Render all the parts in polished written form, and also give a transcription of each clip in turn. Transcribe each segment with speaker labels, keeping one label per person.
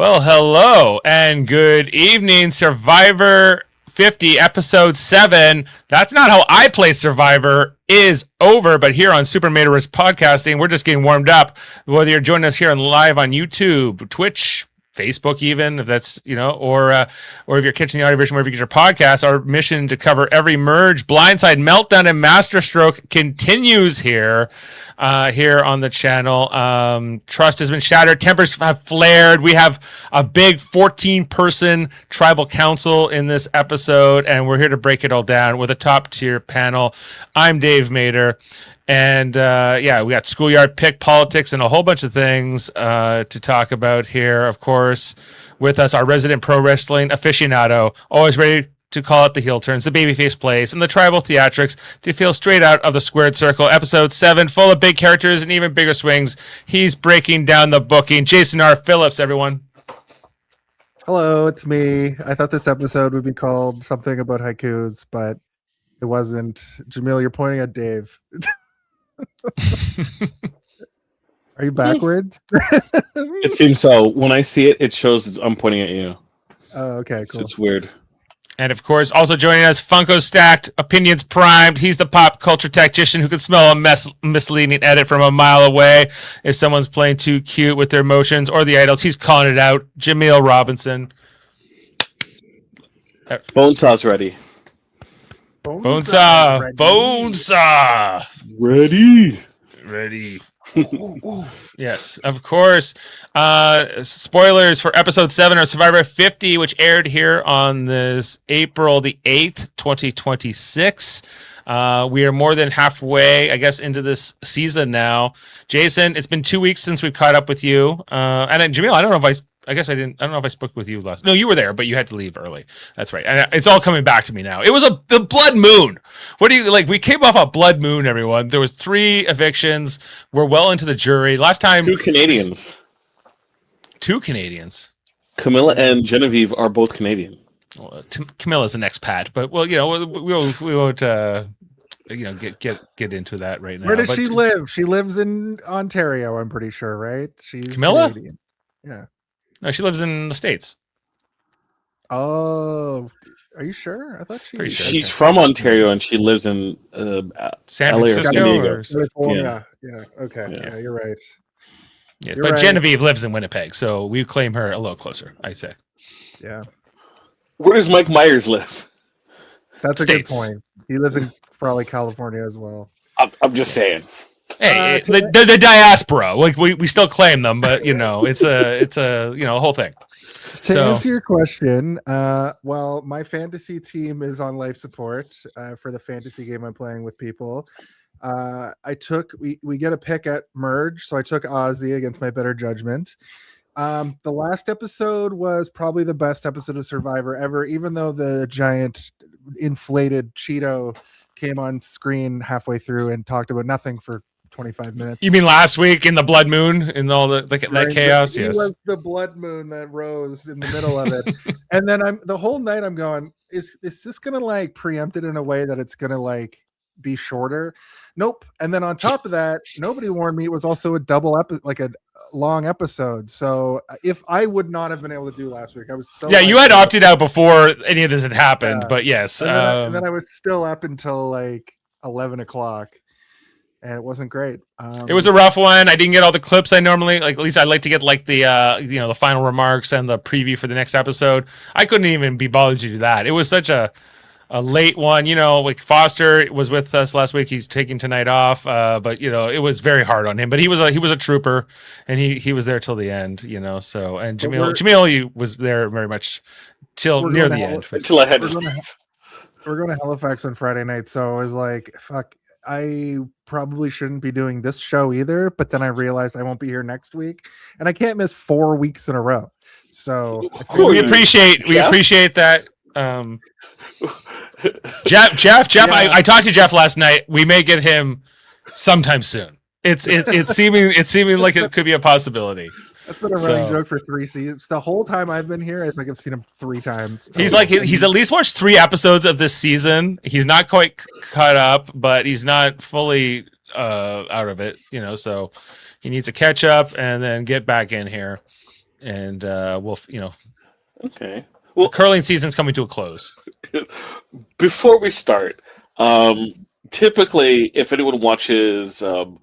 Speaker 1: Well, hello and good evening, Survivor 50, Episode 7. That's not how I play Survivor is over, but here on Super Materist Podcasting, we're just getting warmed up. Whether you're joining us here live on YouTube, Twitch, Facebook even, if that's, or if you're catching the audio version wherever you get your podcast, our mission to cover every merge, blindside, meltdown, and masterstroke continues here on the channel. Trust has been shattered. Tempers have flared. We have a big 14-person tribal council in this episode, and we're here to break it all down with a top-tier panel. I'm Dave Mater. And we got schoolyard pick, politics, and a whole bunch of things to talk about here. Of course, with us, our resident pro wrestling aficionado, always ready to call out the heel turns, the babyface plays, and the tribal theatrics to feel straight out of the squared circle. Episode 7, full of big characters and even bigger swings. He's breaking down the booking. Jason R. Phillips, everyone.
Speaker 2: Hello, it's me. I thought this episode would be called something about haikus, but it wasn't. Jaemeel, you're pointing at Dave. Are you backwards?
Speaker 3: It seems so. When I see it, it shows I'm pointing at you.
Speaker 2: Oh, okay, cool.
Speaker 3: So it's weird.
Speaker 1: And of course, also joining us, Funko Stacked, Opinions Primed. He's the pop culture tactician who can smell a misleading edit from a mile away. If someone's playing too cute with their emotions or the idols, he's calling it out. Jaemeel Robinson.
Speaker 3: Bonesaw's ready.
Speaker 1: Bonesaw. Ready. Ooh. Yes, of course. Spoilers for episode 7 of Survivor 50, which aired here on this April the 8th, 2026. We are more than halfway, I guess, into this season now. Jason, it's been 2 weeks since we've caught up with you. And then Jaemeel, I don't know if I spoke with you last. No, you were there, but you had to leave early. That's right. And it's all coming back to me now. It was the blood moon. What do you like? We came off a blood moon, everyone. There was 3 evictions. We're well into the jury. Last time,
Speaker 3: 2 Canadians.
Speaker 1: 2 Canadians.
Speaker 3: Camilla and Genevieve are both Canadian.
Speaker 1: Well, Camilla's the next Pat, but we won't. Get into that right now.
Speaker 2: Where does she live? She lives in Ontario, I'm pretty sure, right? She's
Speaker 1: Camilla?
Speaker 2: Canadian. Yeah.
Speaker 1: No, she lives in the States.
Speaker 2: Oh, are you sure? I thought
Speaker 3: She's from Ontario and she lives in
Speaker 1: San
Speaker 3: LA
Speaker 1: Francisco.
Speaker 3: or
Speaker 2: California. Yeah. Okay. Yeah, you're right.
Speaker 1: Yes,
Speaker 2: You're
Speaker 1: but
Speaker 2: right.
Speaker 1: Genevieve lives in Winnipeg, so we claim her a little closer, I say.
Speaker 2: Yeah.
Speaker 3: Where does Mike Myers live?
Speaker 2: That's
Speaker 1: States.
Speaker 2: a good point. He lives in probably California as well.
Speaker 3: I'm just saying.
Speaker 1: Hey, the diaspora. Like we still claim them, but it's a whole thing.
Speaker 2: To answer your question, well, my fantasy team is on life support for the fantasy game I'm playing with people. We get a pick at merge, so I took Ozzy against my better judgment. The last episode was probably the best episode of Survivor ever, even though the giant inflated Cheeto came on screen halfway through and talked about nothing for 25 minutes.
Speaker 1: You mean last week in the blood moon in all that chaos?
Speaker 2: It
Speaker 1: Yes,
Speaker 2: was the blood moon that rose in the middle of it. And then the whole night I'm going, is this gonna like preempt it in a way that it's gonna like be shorter? Nope. And then on top of that, nobody warned me it was also a double like a long episode. So if I would not have been able to do last week, I was so
Speaker 1: you had opted out before any of this had happened, but yes.
Speaker 2: And then I was still up until like 11 o'clock. And it wasn't great.
Speaker 1: It was a rough one. I didn't get all the clips I normally like. At least I'd like to get like the the final remarks and the preview for the next episode. I couldn't even be bothered to do that. It was such a late one. Like Foster was with us last week. He's taking tonight off. But it was very hard on him. But he was a trooper, and he was there till the end. So and Jaemeel was there very much till near the end.
Speaker 3: Until I had to.
Speaker 2: We're going to Halifax on Friday night, so I was like, fuck. I probably shouldn't be doing this show either, but then I realized I won't be here next week, and I can't miss 4 weeks in a row. So
Speaker 1: we appreciate that. Jeff. Yeah. I talked to Jeff last night. We may get him sometime soon. It's seeming like it could be a possibility.
Speaker 2: That's been a running joke for 3 seasons. The whole time I've been here, I think I've seen him 3 times.
Speaker 1: He's he's at least watched 3 episodes of this season. He's not quite caught up, but he's not fully out of it, so he needs to catch up and then get back in here. and we'll
Speaker 3: Okay.
Speaker 1: the
Speaker 3: Well,
Speaker 1: curling season's coming to a close.
Speaker 3: before we start, typically, if anyone watches or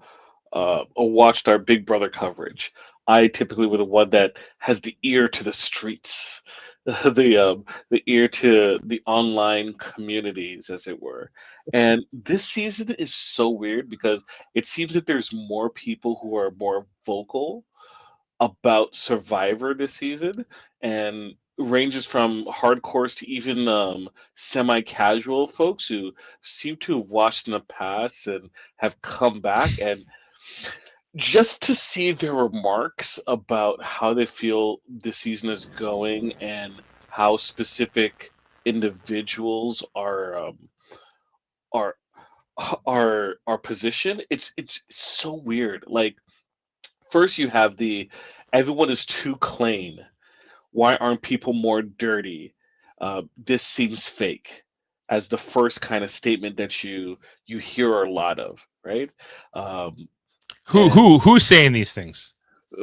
Speaker 3: watched our Big Brother coverage, I typically were the one that has the ear to the streets, the ear to the online communities, as it were. And this season is so weird because it seems that there's more people who are more vocal about Survivor this season, and ranges from hardcores to even semi-casual folks who seem to have watched in the past and have come back, and just to see their remarks about how they feel the season is going and how specific individuals are are positioned. It's so weird. Like, first you have the everyone is too clean. Why aren't people more dirty? This seems fake, as the first kind of statement that you hear a lot of, right? Um, and
Speaker 1: Who's saying these things?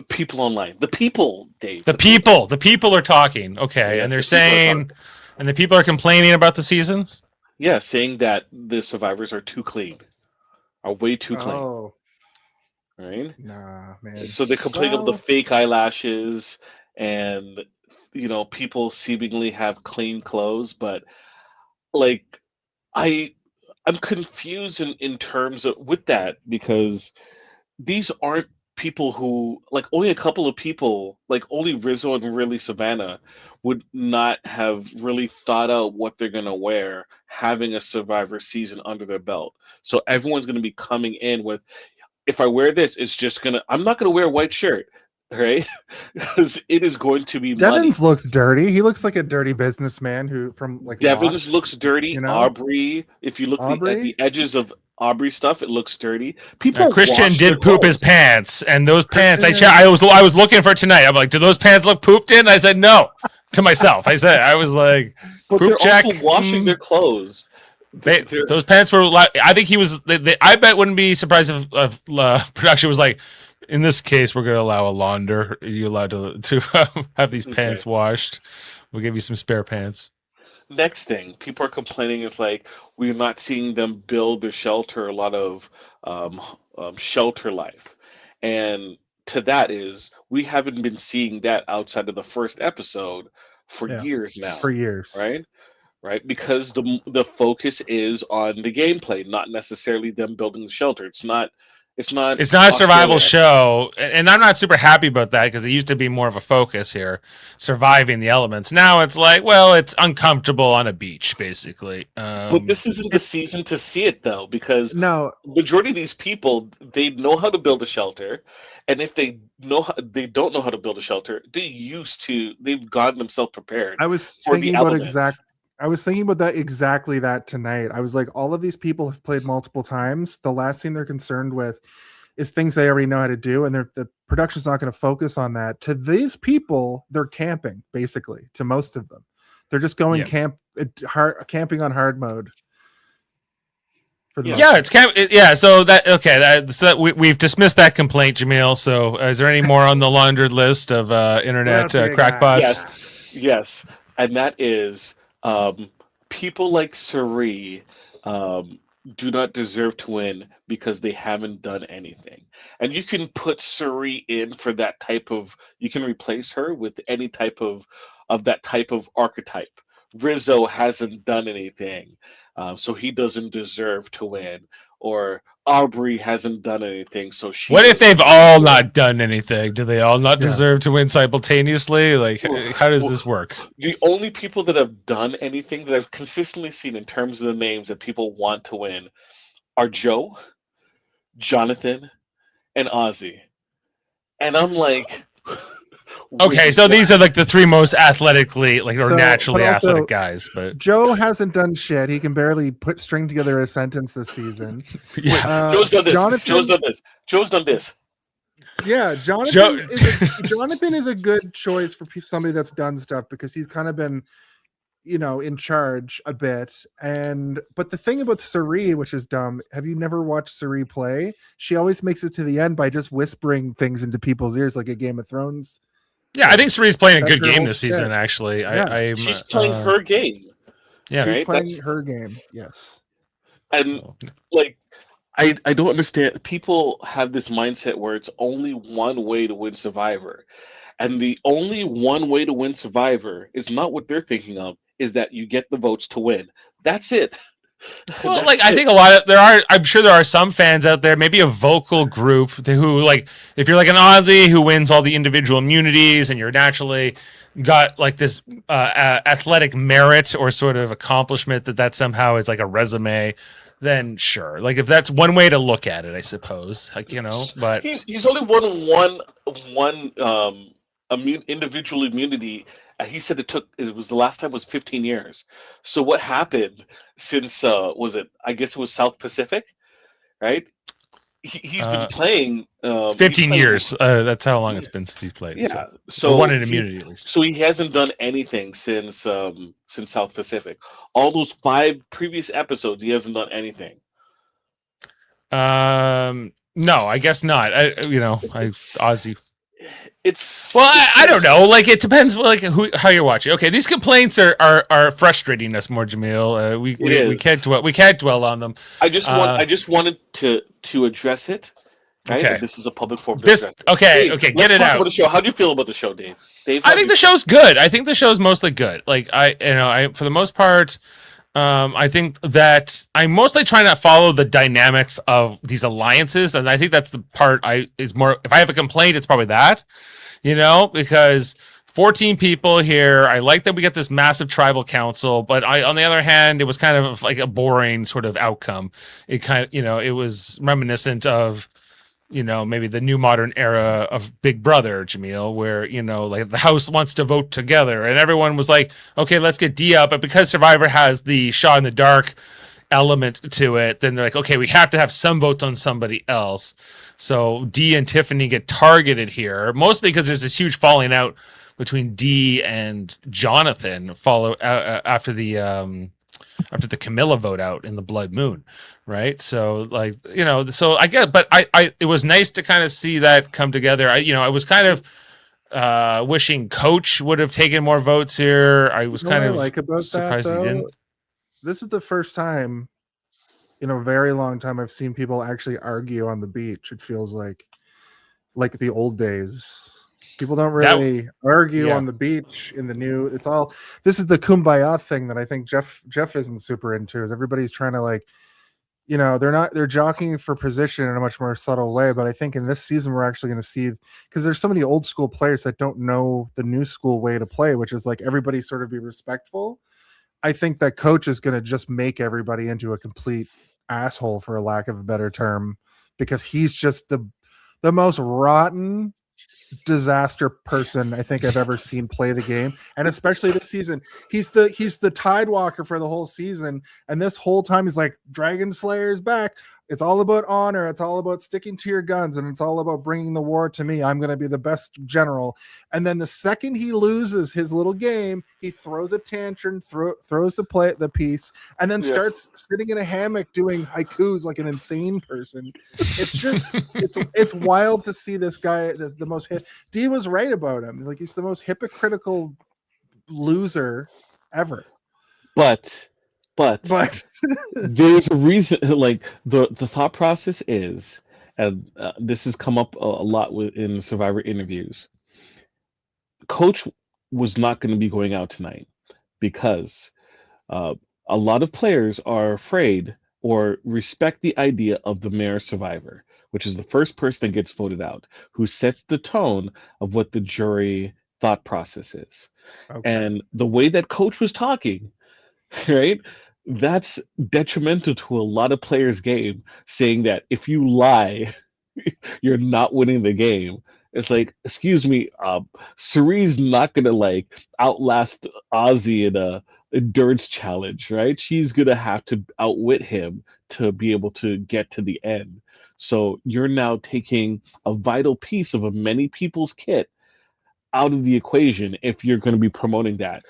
Speaker 3: people online, the people, Dave,
Speaker 1: The people are talking. Okay, and
Speaker 3: yes,
Speaker 1: they're
Speaker 3: the people are
Speaker 1: saying,
Speaker 3: talking.
Speaker 1: and the people are complaining about the season.
Speaker 3: Yeah, saying that the survivors are too clean, are way too clean,
Speaker 2: Oh,
Speaker 3: right?
Speaker 2: nah, man.
Speaker 3: So they complain of the
Speaker 2: Well,
Speaker 3: fake eyelashes, and people seemingly have clean clothes, but like I I'm confused in terms of with that, because these aren't people who, like, only a couple of people, like only Rizzo and really Savannah would not have really thought out what they're gonna wear having a Survivor season under their belt. So everyone's gonna be coming in with, if I wear this, it's just gonna I'm not gonna wear a white shirt, right? Because it is going to be muddy.
Speaker 2: Devins looks dirty. He looks like a dirty businessman who from like
Speaker 3: Devins
Speaker 2: Lost.
Speaker 3: looks dirty.
Speaker 2: You know,
Speaker 3: Aubrey, if you look at
Speaker 2: Aubrey.
Speaker 3: the edges of Aubrey stuff, it looks dirty. People
Speaker 1: Christian
Speaker 3: wash their
Speaker 1: did poop his
Speaker 3: clothes.
Speaker 1: pants, and those pants.
Speaker 2: Christian.
Speaker 1: I was looking for tonight. I'm like, do those pants look pooped in? I said no to myself. I was like,
Speaker 3: But
Speaker 1: poop
Speaker 3: they're
Speaker 1: check.
Speaker 3: also washing their clothes. They're
Speaker 1: Those pants were. I think he was. I bet wouldn't be surprised if production was like, in this case, we're going to allow a launder. Are you allowed to have these
Speaker 3: okay.
Speaker 1: pants washed? We'll give you some spare pants.
Speaker 3: Next thing, people are complaining is like we're not seeing them build their shelter, a lot of shelter life, and to that is we haven't been seeing that outside of the first episode for
Speaker 2: Yeah,
Speaker 3: years
Speaker 2: for
Speaker 3: now,
Speaker 2: years.
Speaker 3: right? Right? Because the focus is on the gameplay, not necessarily them building the shelter. It's not
Speaker 1: It's not a survival
Speaker 3: Australia.
Speaker 1: show, and I'm not super happy about that because it used to be more of a focus here, surviving the elements. Now it's like, well, it's uncomfortable on a beach, basically.
Speaker 3: But this isn't the
Speaker 2: It's
Speaker 3: season to see it, though, because
Speaker 2: no.
Speaker 3: majority of these people, they know how to build a shelter, and if they don't know how to build a shelter, they've gotten themselves prepared
Speaker 2: I was
Speaker 3: for the
Speaker 2: thinking about
Speaker 3: elements.
Speaker 2: I was thinking about that exactly that tonight. I was like, all of these people have played multiple times. The last thing they're concerned with is things they already know how to do, and the production's not going to focus on that. To these people, they're camping basically. To most of them, they're just going
Speaker 1: Yeah.
Speaker 2: camping on hard mode for the most
Speaker 1: Yeah,
Speaker 2: part.
Speaker 1: it's kind of, yeah. So we've dismissed that complaint, Jaemeel. So is there any more on the laundered list of internet
Speaker 2: else you got?
Speaker 1: crackpots?
Speaker 3: Yes, and that is, people like Suri do not deserve to win because they haven't done anything. And you can put Suri in for that type of. You can replace her with any type of that type of archetype. Rizzo hasn't done anything, so he doesn't deserve to win. Or Aubrey hasn't done anything, so she
Speaker 1: What if
Speaker 3: doesn't
Speaker 1: they've
Speaker 3: deserve
Speaker 1: all
Speaker 3: to win.
Speaker 1: not done anything? Do they all not
Speaker 2: Yeah.
Speaker 1: deserve to win simultaneously? Like, how does
Speaker 3: Well,
Speaker 1: this work?
Speaker 3: the only people that have done anything that I've consistently seen in terms of the names that people want to win are Joe, Jonathan, and Ozzy. And I'm like, wait,
Speaker 1: Okay, so these are
Speaker 3: what?
Speaker 1: like the three most athletically, like, or
Speaker 2: So, but
Speaker 1: naturally athletic
Speaker 2: also
Speaker 1: guys. But
Speaker 2: Joe hasn't done shit. He can barely string together a sentence this season.
Speaker 1: yeah,
Speaker 3: Joe's done this. Joe's
Speaker 2: Jonathan,
Speaker 3: done this. Joe's done this.
Speaker 2: yeah,
Speaker 1: Joe.
Speaker 2: Jonathan is a good choice for somebody that's done stuff because he's kind of been, in charge a bit. But the thing about Suri, which is dumb, have you never watched Suri play? She always makes it to the end by just whispering things into people's ears, like a Game of Thrones
Speaker 1: Yeah, I think Cerie's playing a
Speaker 2: That's
Speaker 1: good
Speaker 2: her
Speaker 1: game
Speaker 2: whole
Speaker 1: this
Speaker 2: shtick.
Speaker 1: season. Actually,
Speaker 2: Yeah.
Speaker 1: I'm
Speaker 3: She's playing her game.
Speaker 1: Yeah,
Speaker 2: She's
Speaker 3: right?
Speaker 2: playing
Speaker 3: That's
Speaker 2: her game. Yes.
Speaker 3: and
Speaker 1: so,
Speaker 3: like I don't understand. People have this mindset where it's only one way to win Survivor, and the only one way to win Survivor is not what they're thinking of. Is that you get the votes to win? That's it.
Speaker 1: well,
Speaker 3: That's
Speaker 1: like I
Speaker 3: it.
Speaker 1: think I'm sure there are some fans out there, maybe a vocal group who like, if you're like an Aussie who wins all the individual immunities and you're naturally got like this athletic merit or sort of accomplishment that somehow is like a resume, then sure. Like if that's one way to look at it, I suppose, like, but
Speaker 3: He's only won one individual immunity. He said it was the last time was 15 years. So what happened since was it? I guess it was South Pacific, right? He's been playing.
Speaker 1: it's
Speaker 3: He's
Speaker 1: 15
Speaker 3: playing.
Speaker 1: years. That's how long
Speaker 3: Yeah,
Speaker 1: it's been since he's played.
Speaker 3: yeah.
Speaker 1: So, or
Speaker 3: So
Speaker 1: won an immunity at least.
Speaker 3: he hasn't done anything since South Pacific. All those 5 previous episodes, he hasn't done anything.
Speaker 1: No, I guess not. I
Speaker 3: It's
Speaker 1: Aussie.
Speaker 3: it's
Speaker 1: Well, I don't know. Like it depends, like how you're watching. Okay, these complaints are frustrating us more, Jaemeel. We can't dwell on them.
Speaker 3: I just wanted to address it. Right,
Speaker 1: Okay.
Speaker 3: and this is a public forum. To
Speaker 1: This
Speaker 3: address it.
Speaker 1: okay,
Speaker 3: Dave,
Speaker 1: get
Speaker 3: let's
Speaker 1: it
Speaker 3: talk
Speaker 1: out.
Speaker 3: about the show. How do you feel about the show, Dave?
Speaker 1: I think the show's good. I think the show's mostly good. Like I for the most part, I think that I'm mostly trying to follow the dynamics of these alliances, and I think that's the part is more. If I have a complaint, it's probably that, because 14 people here. I like that we get this massive tribal council, but on the other hand, it was kind of like a boring sort of outcome. It kind of, it was reminiscent of, maybe the new modern era of Big Brother, Jaemeel, where, like the house wants to vote together and everyone was like, okay, let's get D up. But because Survivor has the shot in the dark element to it, then they're like, okay, we have to have some votes on somebody else. So D and Tiffany get targeted here, mostly because there's this huge falling out between D and Jonathan after the Camilla vote out in the Blood Moon, right? So like, so I get, but I it was nice to kind of see that come together. I was kind of wishing Coach would have taken more votes here. I was kind of
Speaker 2: like about
Speaker 1: surprised
Speaker 2: that,
Speaker 1: he didn't.
Speaker 2: This is the first time in a very long time I've seen people actually argue on the beach. It feels like the old days. People don't really argue on the beach in the new. It's all, this is the kumbaya thing that I think Jeff isn't super into, is everybody's trying to they're jockeying for position in a much more subtle way. But I think in this season, we're actually going to see, because there's so many old school players that don't know the new school way to play, which is like everybody sort of be respectful. I think that Coach is going to just make everybody into a complete asshole, for a lack of a better term, because he's just the most rotten disaster person I think I've ever seen play the game, and especially this season. He's the Tide Walker for the whole season, and this whole time he's like, Dragon Slayer's back. It's all about honor. It's all about sticking to your guns, and it's all about bringing the war to me. I'm going to be the best general. And then the second he loses his little game, he throws a tantrum, throws the piece, and then starts sitting in a hammock doing haikus like an insane person. It's just it's wild to see this guy. The most D was right about him. Like, he's the most hypocritical loser ever.
Speaker 3: But there's a reason. Like the thought process is, and this has come up a lot in Survivor interviews. Coach was not going to be going out tonight because a lot of players are afraid or respect the idea of the mayor survivor, which is the first person that gets voted out, who sets the tone of what the jury thought process is. Okay. And the way that Coach was talking, right? That's detrimental to a lot of players' game, saying that if you lie, you're not winning the game. It's like, excuse me, Cerie's not gonna outlast Ozzy in a endurance challenge, right? She's gonna have to outwit him to be able to get to the end. So you're now taking a vital piece of a many people's kit out of the equation if you're going to be promoting that.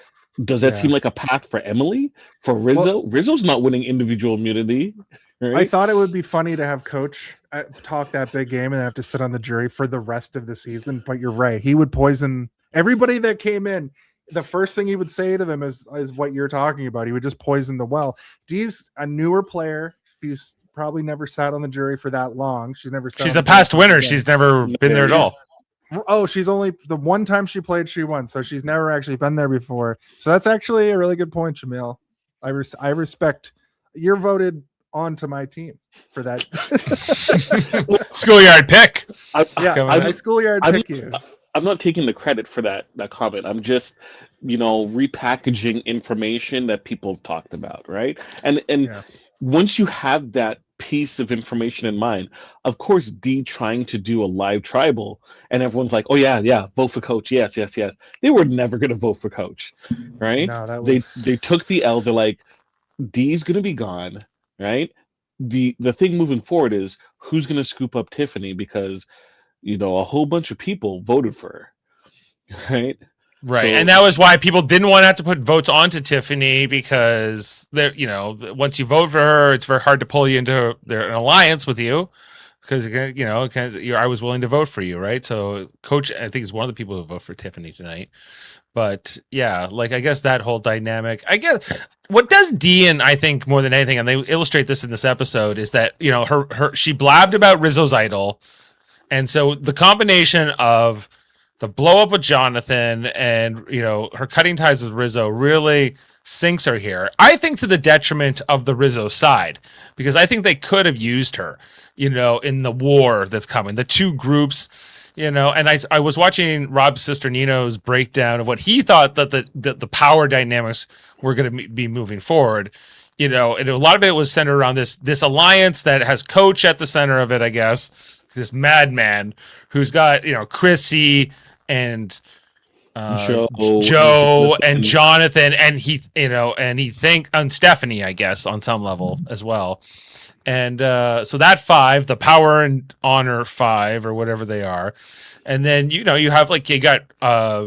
Speaker 3: Does that seem like a path for Emily? For Rizzo? Well, Rizzo's not winning individual immunity. Right?
Speaker 2: I thought it would be funny to have Coach talk that big game and have to sit on the jury for the rest of the season. But you're right. He would poison Everybody that came in, the first thing he would say to them is what you're talking about. He would just poison the well. Dee's a newer player. She's probably never sat on the jury for that long.
Speaker 1: She's a past winner. She's never been there at all.
Speaker 2: Oh, she's only the one time she played, she won. So she's never actually been there before. So that's actually a really good point, Jaemeel. I respect. You're voted onto my team for that.
Speaker 1: Schoolyard pick.
Speaker 2: I schoolyard pick you.
Speaker 3: I'm not taking the credit for that comment. I'm just, repackaging information that people have talked about, right? And once you have that piece of information in mind, of course, D trying to do a live tribal, and everyone's like, "Oh yeah, vote for coach, yes." They were never going to vote for coach, right?
Speaker 2: No,
Speaker 3: they took the L. They're like, D's going to be gone, right? The thing moving forward is who's going to scoop up Tiffany, because a whole bunch of people voted for her, right?
Speaker 1: Right,
Speaker 3: So,
Speaker 1: and that was why people didn't want to have to put votes onto Tiffany, because once you vote for her, it's very hard to pull you into an alliance with you, because I was willing to vote for you, right? So Coach, I think, is one of the people who vote for Tiffany tonight. But yeah, I guess that whole dynamic. I guess what does Dean, I think, more than anything, and they illustrate this in this episode, is that she blabbed about Rizzo's idol, and so the combination of the blow up with Jonathan and her cutting ties with Rizzo really sinks her here. I think to the detriment of the Rizzo side, because I think they could have used her, in the war that's coming. The two groups, and I was watching Rob's sister Nino's breakdown of what he thought that the power dynamics were going to be moving forward. And a lot of it was centered around this alliance that has Coach at the center of it, I guess. This madman who's got Chrissy and Joe and Jonathan, and and Stephanie, I guess, on some level as well. And so that 5, the power and honor 5 or whatever they are, and then you have you got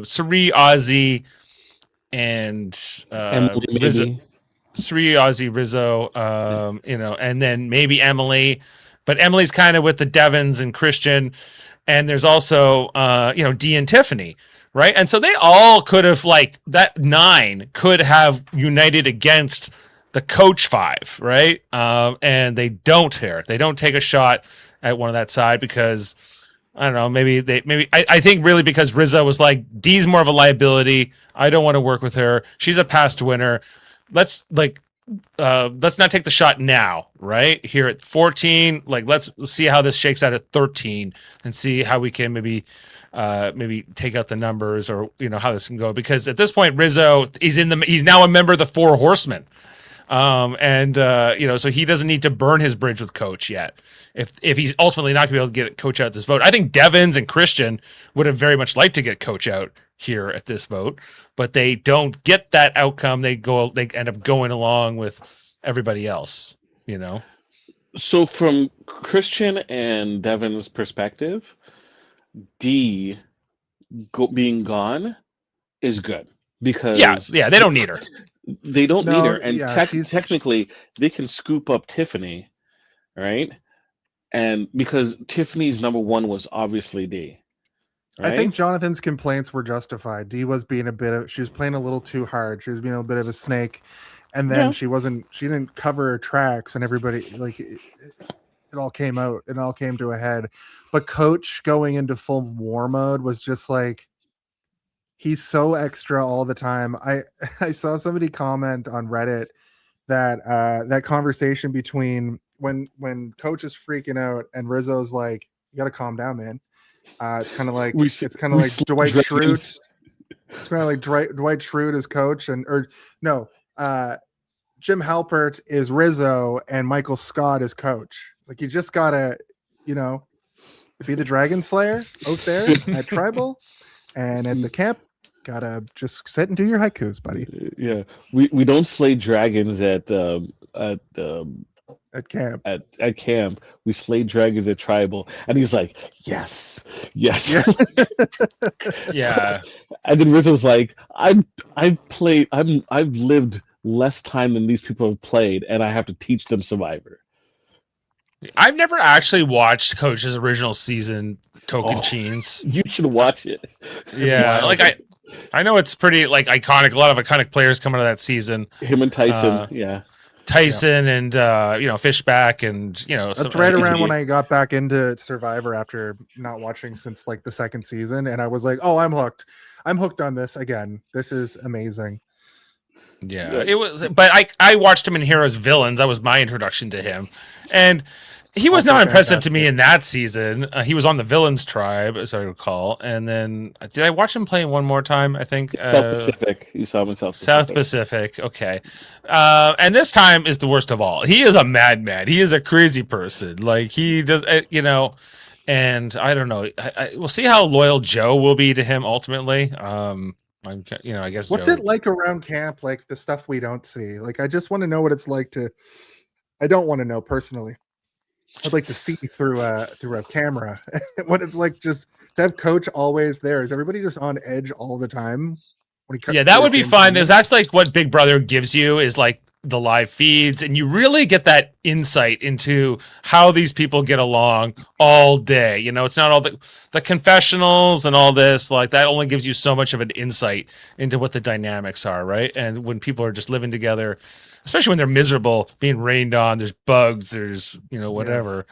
Speaker 1: Sri, Ozzy, and
Speaker 3: Emily,
Speaker 1: Sri, Ozzy, Rizzo, and then maybe Emily. But Emily's kind of with the Devons and Christian, and there's also Dee and Tiffany, right? And so they all could have that 9 could have united against the Coach 5, right? And they don't here. They don't take a shot at one of that side because I don't know. Maybe I think really because Rizzo was like, Dee's more of a liability. I don't want to work with her. She's a past winner. Let's not take the shot now, right? Here at 14, let's see how this shakes out at 13 and see how we can maybe take out the numbers or how this can go, because at this point Rizzo he's now a member of the 4 Horsemen. So he doesn't need to burn his bridge with Coach yet. If he's ultimately not gonna be able to get Coach out this vote, I think Devins and Christian would have very much liked to get Coach out here at this vote, but they don't get that outcome. They end up going along with everybody else,
Speaker 3: So from Christian and Devin's perspective, D being gone is good, because
Speaker 1: they don't need her.
Speaker 3: They don't need her, and technically they can scoop up Tiffany, right? And because Tiffany's number 1 was obviously D. Right?
Speaker 2: I think Jonathan's complaints were justified. Dee was being she was playing a little too hard. She was being a bit of a snake, and then she didn't cover her tracks, and everybody it all came out. It all came to a head. But Coach going into full war mode was just he's so extra all the time. I saw somebody comment on Reddit that that conversation between when Coach is freaking out and Rizzo's like, "You got to calm down, man." It's kind of like Dwight Schrute. It's kind of like Dwight Schrute is Coach, Jim Halpert is Rizzo and Michael Scott is Coach. It's you just gotta, be the Dragon Slayer out there at Tribal, and at the camp, gotta just sit and do your haikus, buddy.
Speaker 3: Yeah, we don't slay dragons at
Speaker 2: camp.
Speaker 3: At camp, we slay dragons at Tribal, and he's like, yes.
Speaker 1: Yeah.
Speaker 3: And then Rizzo's like, I've lived less time than these people have played, and I have to teach them Survivor.
Speaker 1: I've never actually watched Coach's original season, Token Cheens.
Speaker 3: You should watch it.
Speaker 1: Yeah, I know it's pretty like iconic. A lot of iconic players coming out of that season.
Speaker 3: Him and Tyson,
Speaker 1: Uh,
Speaker 3: yeah.
Speaker 1: Tyson and Fishback and
Speaker 2: That's
Speaker 1: some
Speaker 2: right around
Speaker 3: AG.
Speaker 2: when I got back into Survivor after not watching since like the second season, and I was like, "Oh, I'm hooked. I'm hooked on this again. This is amazing."
Speaker 1: yeah, it was. But I watched him in Heroes Villains. That was my introduction to him, and he was
Speaker 2: Also
Speaker 1: not impressive to me
Speaker 2: fantastic.
Speaker 1: in that season. He was on the Villains tribe, as I recall, and then did I watch him play one more time? I think
Speaker 3: South Pacific. You saw him in South
Speaker 1: South
Speaker 3: Pacific.
Speaker 1: Pacific. Okay. And this time is the worst of all. He is a madman. He is a crazy person. Like he does, and I don't know. We'll see how loyal Joe will be to him ultimately. I guess
Speaker 2: What's
Speaker 1: Joe.
Speaker 2: it like around camp? Like the stuff we don't see. Like I just want to know what it's like to. I don't want to know personally. I'd like to see through a camera what it's like just to have Coach always there. Is everybody just on edge all the time? When he cuts
Speaker 1: Yeah,
Speaker 2: to
Speaker 1: that
Speaker 2: the
Speaker 1: would be
Speaker 2: same
Speaker 1: fun.
Speaker 2: scene?
Speaker 1: That's like what Big Brother gives you is like the live feeds, and you really get that insight into how these people get along all day. It's not all the confessionals and all this. Like that only gives you so much of an insight into what the dynamics are, right? And when people are just living together, especially when they're miserable, being rained on, there's bugs, there's whatever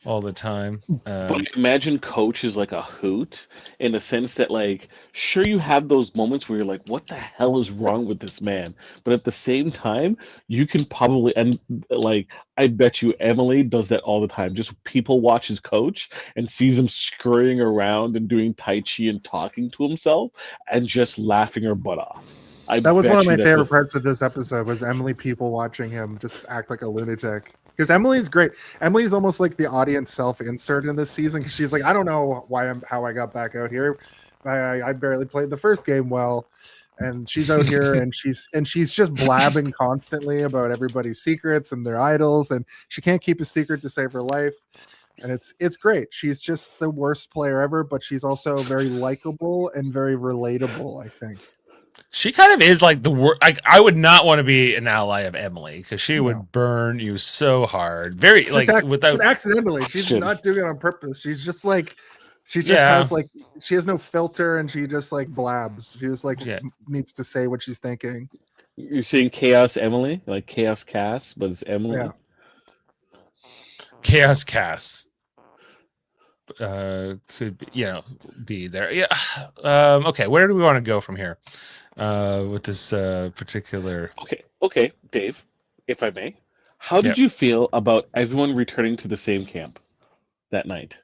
Speaker 1: all the time.
Speaker 3: But imagine Coach is like a hoot in the sense that, like, sure, you have those moments where you're like, what the hell is wrong with this man? But at the same time, you can probably, and like, I bet you Emily does that all the time. Just people watches Coach and sees him scurrying around and doing Tai Chi and talking to himself and just laughing her butt off. I
Speaker 2: That was one
Speaker 3: bet
Speaker 2: of
Speaker 3: you
Speaker 2: my
Speaker 3: that's
Speaker 2: favorite
Speaker 3: what.
Speaker 2: parts of this episode was Emily people watching him just act like a lunatic. Because Emily's great. Emily's almost like the audience self-insert in this season because she's like, I don't know how I got back out here. I barely played the first game well, and she's out here and she's just blabbing constantly about everybody's secrets and their idols, and she can't keep a secret to save her life. And it's great. She's just the worst player ever, but she's also very likable and very relatable, I think.
Speaker 1: She kind of is like the worst. I would not want to be an ally of Emily because she
Speaker 2: No.
Speaker 1: would burn you so hard. Very
Speaker 2: Just
Speaker 1: like without.
Speaker 2: accidentally. She's
Speaker 3: Action.
Speaker 2: not doing it on purpose. She's just like she just
Speaker 1: Yeah,
Speaker 2: has like she has no filter and she just like blabs. She just like
Speaker 1: yeah.
Speaker 2: needs to say what she's thinking.
Speaker 3: You're seeing Chaos Emily, like Chaos Cass, but it's Emily.
Speaker 2: Yeah.
Speaker 1: Chaos Cass could be there. Yeah. Okay, where do we want to go from here? With this particular.
Speaker 3: Okay, Dave, if I may. How did you feel about everyone returning to the same camp that night?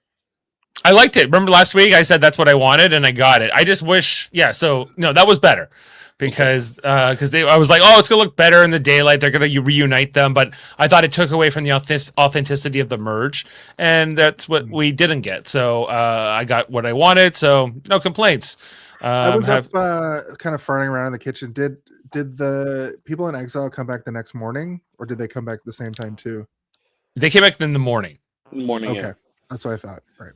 Speaker 1: I liked it. Remember last week I said that's what I wanted and I got it. I just wish, so no, that was better because I was like, oh, it's gonna look better in the daylight. They're gonna reunite them, but I thought it took away from the authenticity of the merge, and that's what we didn't get. So I got what I wanted. So no complaints.
Speaker 2: I was up kind of farting around in the kitchen. Did the people in exile come back the next morning, or did they come back at the same time too?
Speaker 1: They came back in the morning.
Speaker 3: Morning.
Speaker 2: Okay, that's what I thought. Right,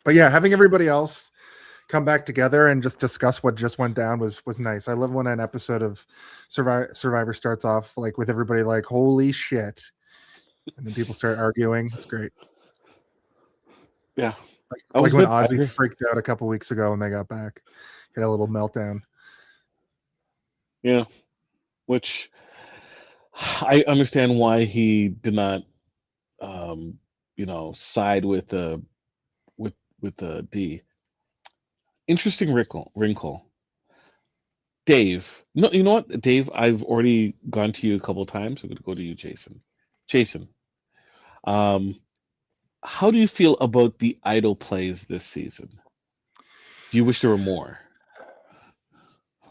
Speaker 2: but yeah, having everybody else come back together and just discuss what just went down was nice. I love when an episode of Survivor starts off like with everybody like, holy shit, and then people start arguing. It's great.
Speaker 3: Yeah.
Speaker 2: Like when Ozzy freaked out a couple weeks ago when they got back. He had a little meltdown.
Speaker 3: Yeah. Which I understand why he did not side with the D. Interesting wrinkle. Dave. No, you know what, Dave? I've already gone to you a couple of times. I'm going to go to you, Jason. Jason, how do you feel about the idol plays this season? Do you wish there were more?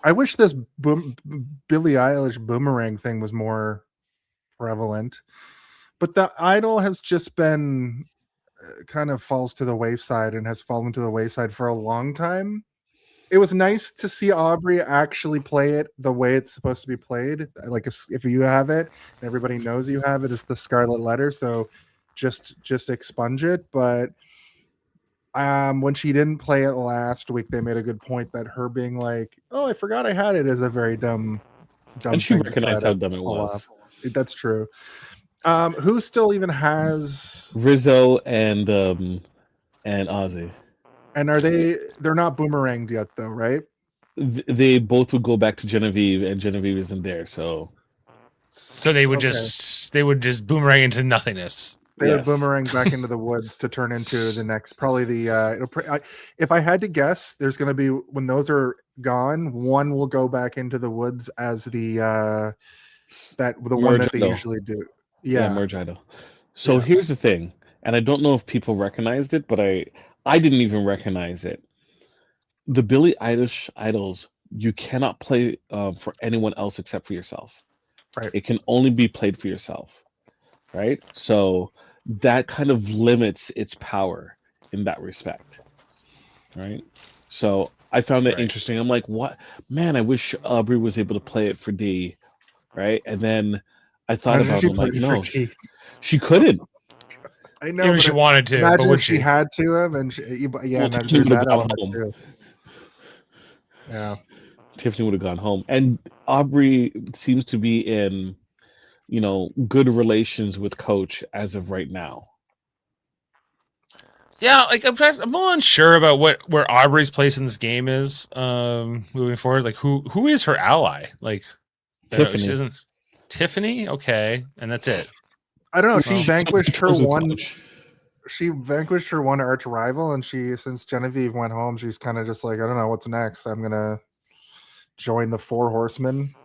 Speaker 2: I wish this Billie Eilish boomerang thing was more prevalent, but the idol has just been kind of falls to the wayside and has fallen to the wayside for a long time. It was nice to see Aubrey actually play it the way it's supposed to be played. Like if you have it and everybody knows you have it, it's the scarlet letter. So just expunge it. But when she didn't play it last week, they made a good point that her being like, "Oh, I forgot I had it," is a very dumb
Speaker 3: And she
Speaker 2: thing
Speaker 3: recognized how dumb it was.
Speaker 2: That's true. Who still even has
Speaker 3: Rizzo and Ozzy.
Speaker 2: And they're not boomeranged yet though, right?
Speaker 3: they both would go back to Genevieve, and Genevieve isn't there. So
Speaker 1: they would
Speaker 2: Okay.
Speaker 1: just boomerang into nothingness.
Speaker 2: They would
Speaker 3: yes.
Speaker 2: boomerang back into the woods to turn into the next, probably if I had to guess, there's going to be, when those are gone, one will go back into the woods as the one that they
Speaker 3: Merge-idle.
Speaker 2: usually do.
Speaker 3: Yeah,
Speaker 2: Yeah.
Speaker 3: Merge-idle. So
Speaker 2: Yeah.
Speaker 3: here's the thing, and I don't know if people recognized it, but I didn't even recognize it. The Billy Eilish Idols, you cannot play for anyone else except for yourself.
Speaker 2: Right.
Speaker 3: It can only be played for yourself, right? So that kind of limits its power in that respect, right? So I found it
Speaker 1: Right.
Speaker 3: interesting. I'm like, what? Man, I wish Aubrey was able to play it for D, right? And then I thought
Speaker 2: Imagine
Speaker 3: about
Speaker 2: she
Speaker 3: it. I'm like,
Speaker 2: played for
Speaker 3: no,
Speaker 2: T.
Speaker 3: she couldn't.
Speaker 2: I know.
Speaker 1: Even if
Speaker 2: but
Speaker 1: she wanted to, but
Speaker 2: imagine
Speaker 1: would
Speaker 2: if she had to have, and yeah,
Speaker 3: Well, Tiffany
Speaker 2: there's
Speaker 3: would have
Speaker 2: that
Speaker 3: gone
Speaker 2: element
Speaker 3: home.
Speaker 2: too. Yeah.
Speaker 3: Tiffany would have gone home. And Aubrey seems to be in, good relations with Coach as of right now.
Speaker 1: Yeah, like I'm a little unsure about where Aubrey's place in this game is moving forward. Like who is her ally? Like
Speaker 3: Tiffany.
Speaker 1: she isn't Tiffany, okay, and that's it.
Speaker 2: I don't know.
Speaker 1: Well,
Speaker 2: She vanquished her
Speaker 3: Terms with
Speaker 2: one.
Speaker 3: Coach.
Speaker 2: She vanquished her one arch rival, and since Genevieve went home, she's kind of just like, I don't know what's next. I'm gonna join the Four Horsemen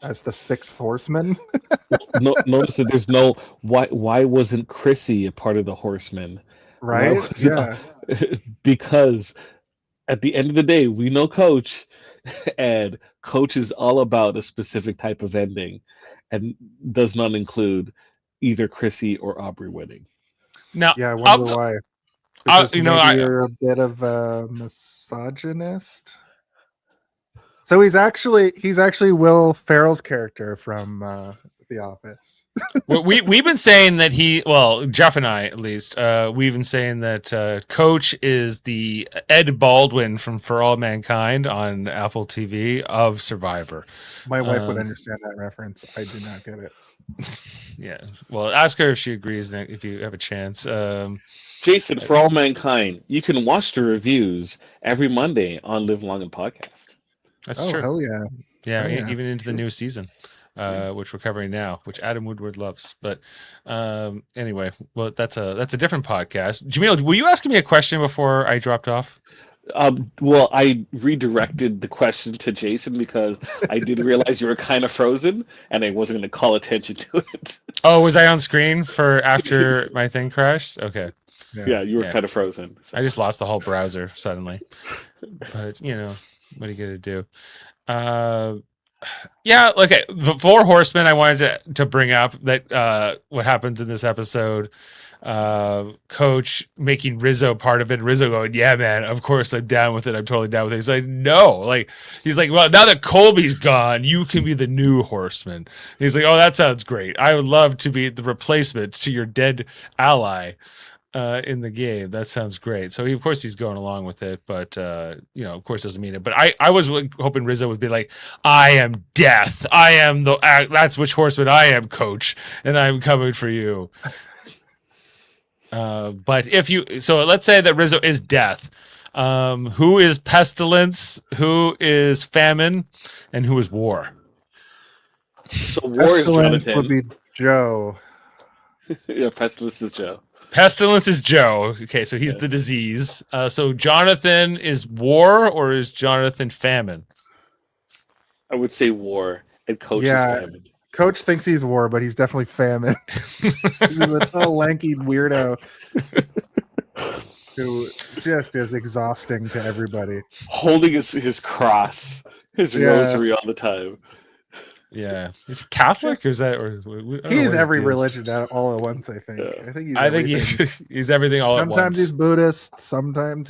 Speaker 2: as the sixth horseman.
Speaker 3: No, notice that there's no why wasn't Chrissy a part of the Horsemen? Why
Speaker 2: Right?
Speaker 3: was it-
Speaker 2: Yeah.
Speaker 3: Because at the end of the day, we know Coach, and Coach is all about a specific type of ending, and does not include either Chrissy or Aubrey winning.
Speaker 1: Now,
Speaker 2: Yeah, I wonder why. Because maybe you're a bit of a misogynist. So he's actually Will Ferrell's character from The Office.
Speaker 1: we've been saying that Jeff and I at least, we've been saying that Coach is the Ed Baldwin from For All Mankind on Apple TV of Survivor.
Speaker 2: My wife would understand that reference. I do not get it.
Speaker 1: Yeah, well, ask her if she agrees if you have a chance.
Speaker 3: Jason, For All Mankind, you can watch the reviews every Monday on Live Long and Podcast.
Speaker 1: That's true.
Speaker 2: Hell yeah.
Speaker 1: Yeah,
Speaker 2: Oh, yeah.
Speaker 1: even into the new season, which we're covering now, which Adam Woodward loves. But anyway, well, that's a different podcast. Jaemeel, were you asking me a question before I dropped off?
Speaker 3: Well, I redirected the question to Jason because I did realize you were kind of frozen, and I wasn't going to call attention to it.
Speaker 1: Oh, was I on screen for after my thing crashed? Okay.
Speaker 3: Yeah, you were kind of frozen. So.
Speaker 1: I just lost the whole browser suddenly. But what are you gonna do? Yeah, okay. The Four Horsemen I wanted to bring up that what happens in this episode. Coach making Rizzo part of it. Rizzo going, yeah, man, of course I'm down with it. I'm totally down with it. He's like, no, he's like, well, now that Colby's gone, you can be the new Horseman. He's like, oh, that sounds great. I would love to be the replacement to your dead ally in the game. That sounds great. So of course he's going along with it, but of course doesn't mean it. But I was hoping Rizzo would be like, I am death. I am that's which Horseman I am, Coach, and I'm coming for you. But so let's say that Rizzo is death. Who is pestilence? Who is famine? And who is war?
Speaker 3: So war is Jonathan.
Speaker 2: Would be Joe.
Speaker 3: Yeah, pestilence is Joe.
Speaker 1: Pestilence is Joe. Okay, so he's the disease. So Jonathan is war, or is Jonathan famine?
Speaker 3: I would say war, and Coach is famine.
Speaker 2: Coach thinks he's war, but he's definitely famine. He's a tall, lanky weirdo who just is exhausting to everybody.
Speaker 3: Holding his cross, his rosary all the time.
Speaker 1: Yeah, is he Catholic or is that?
Speaker 2: He's every religion all at once. I think.
Speaker 3: Yeah.
Speaker 2: I think
Speaker 1: he's everything all at once.
Speaker 2: Sometimes he's Buddhist. Sometimes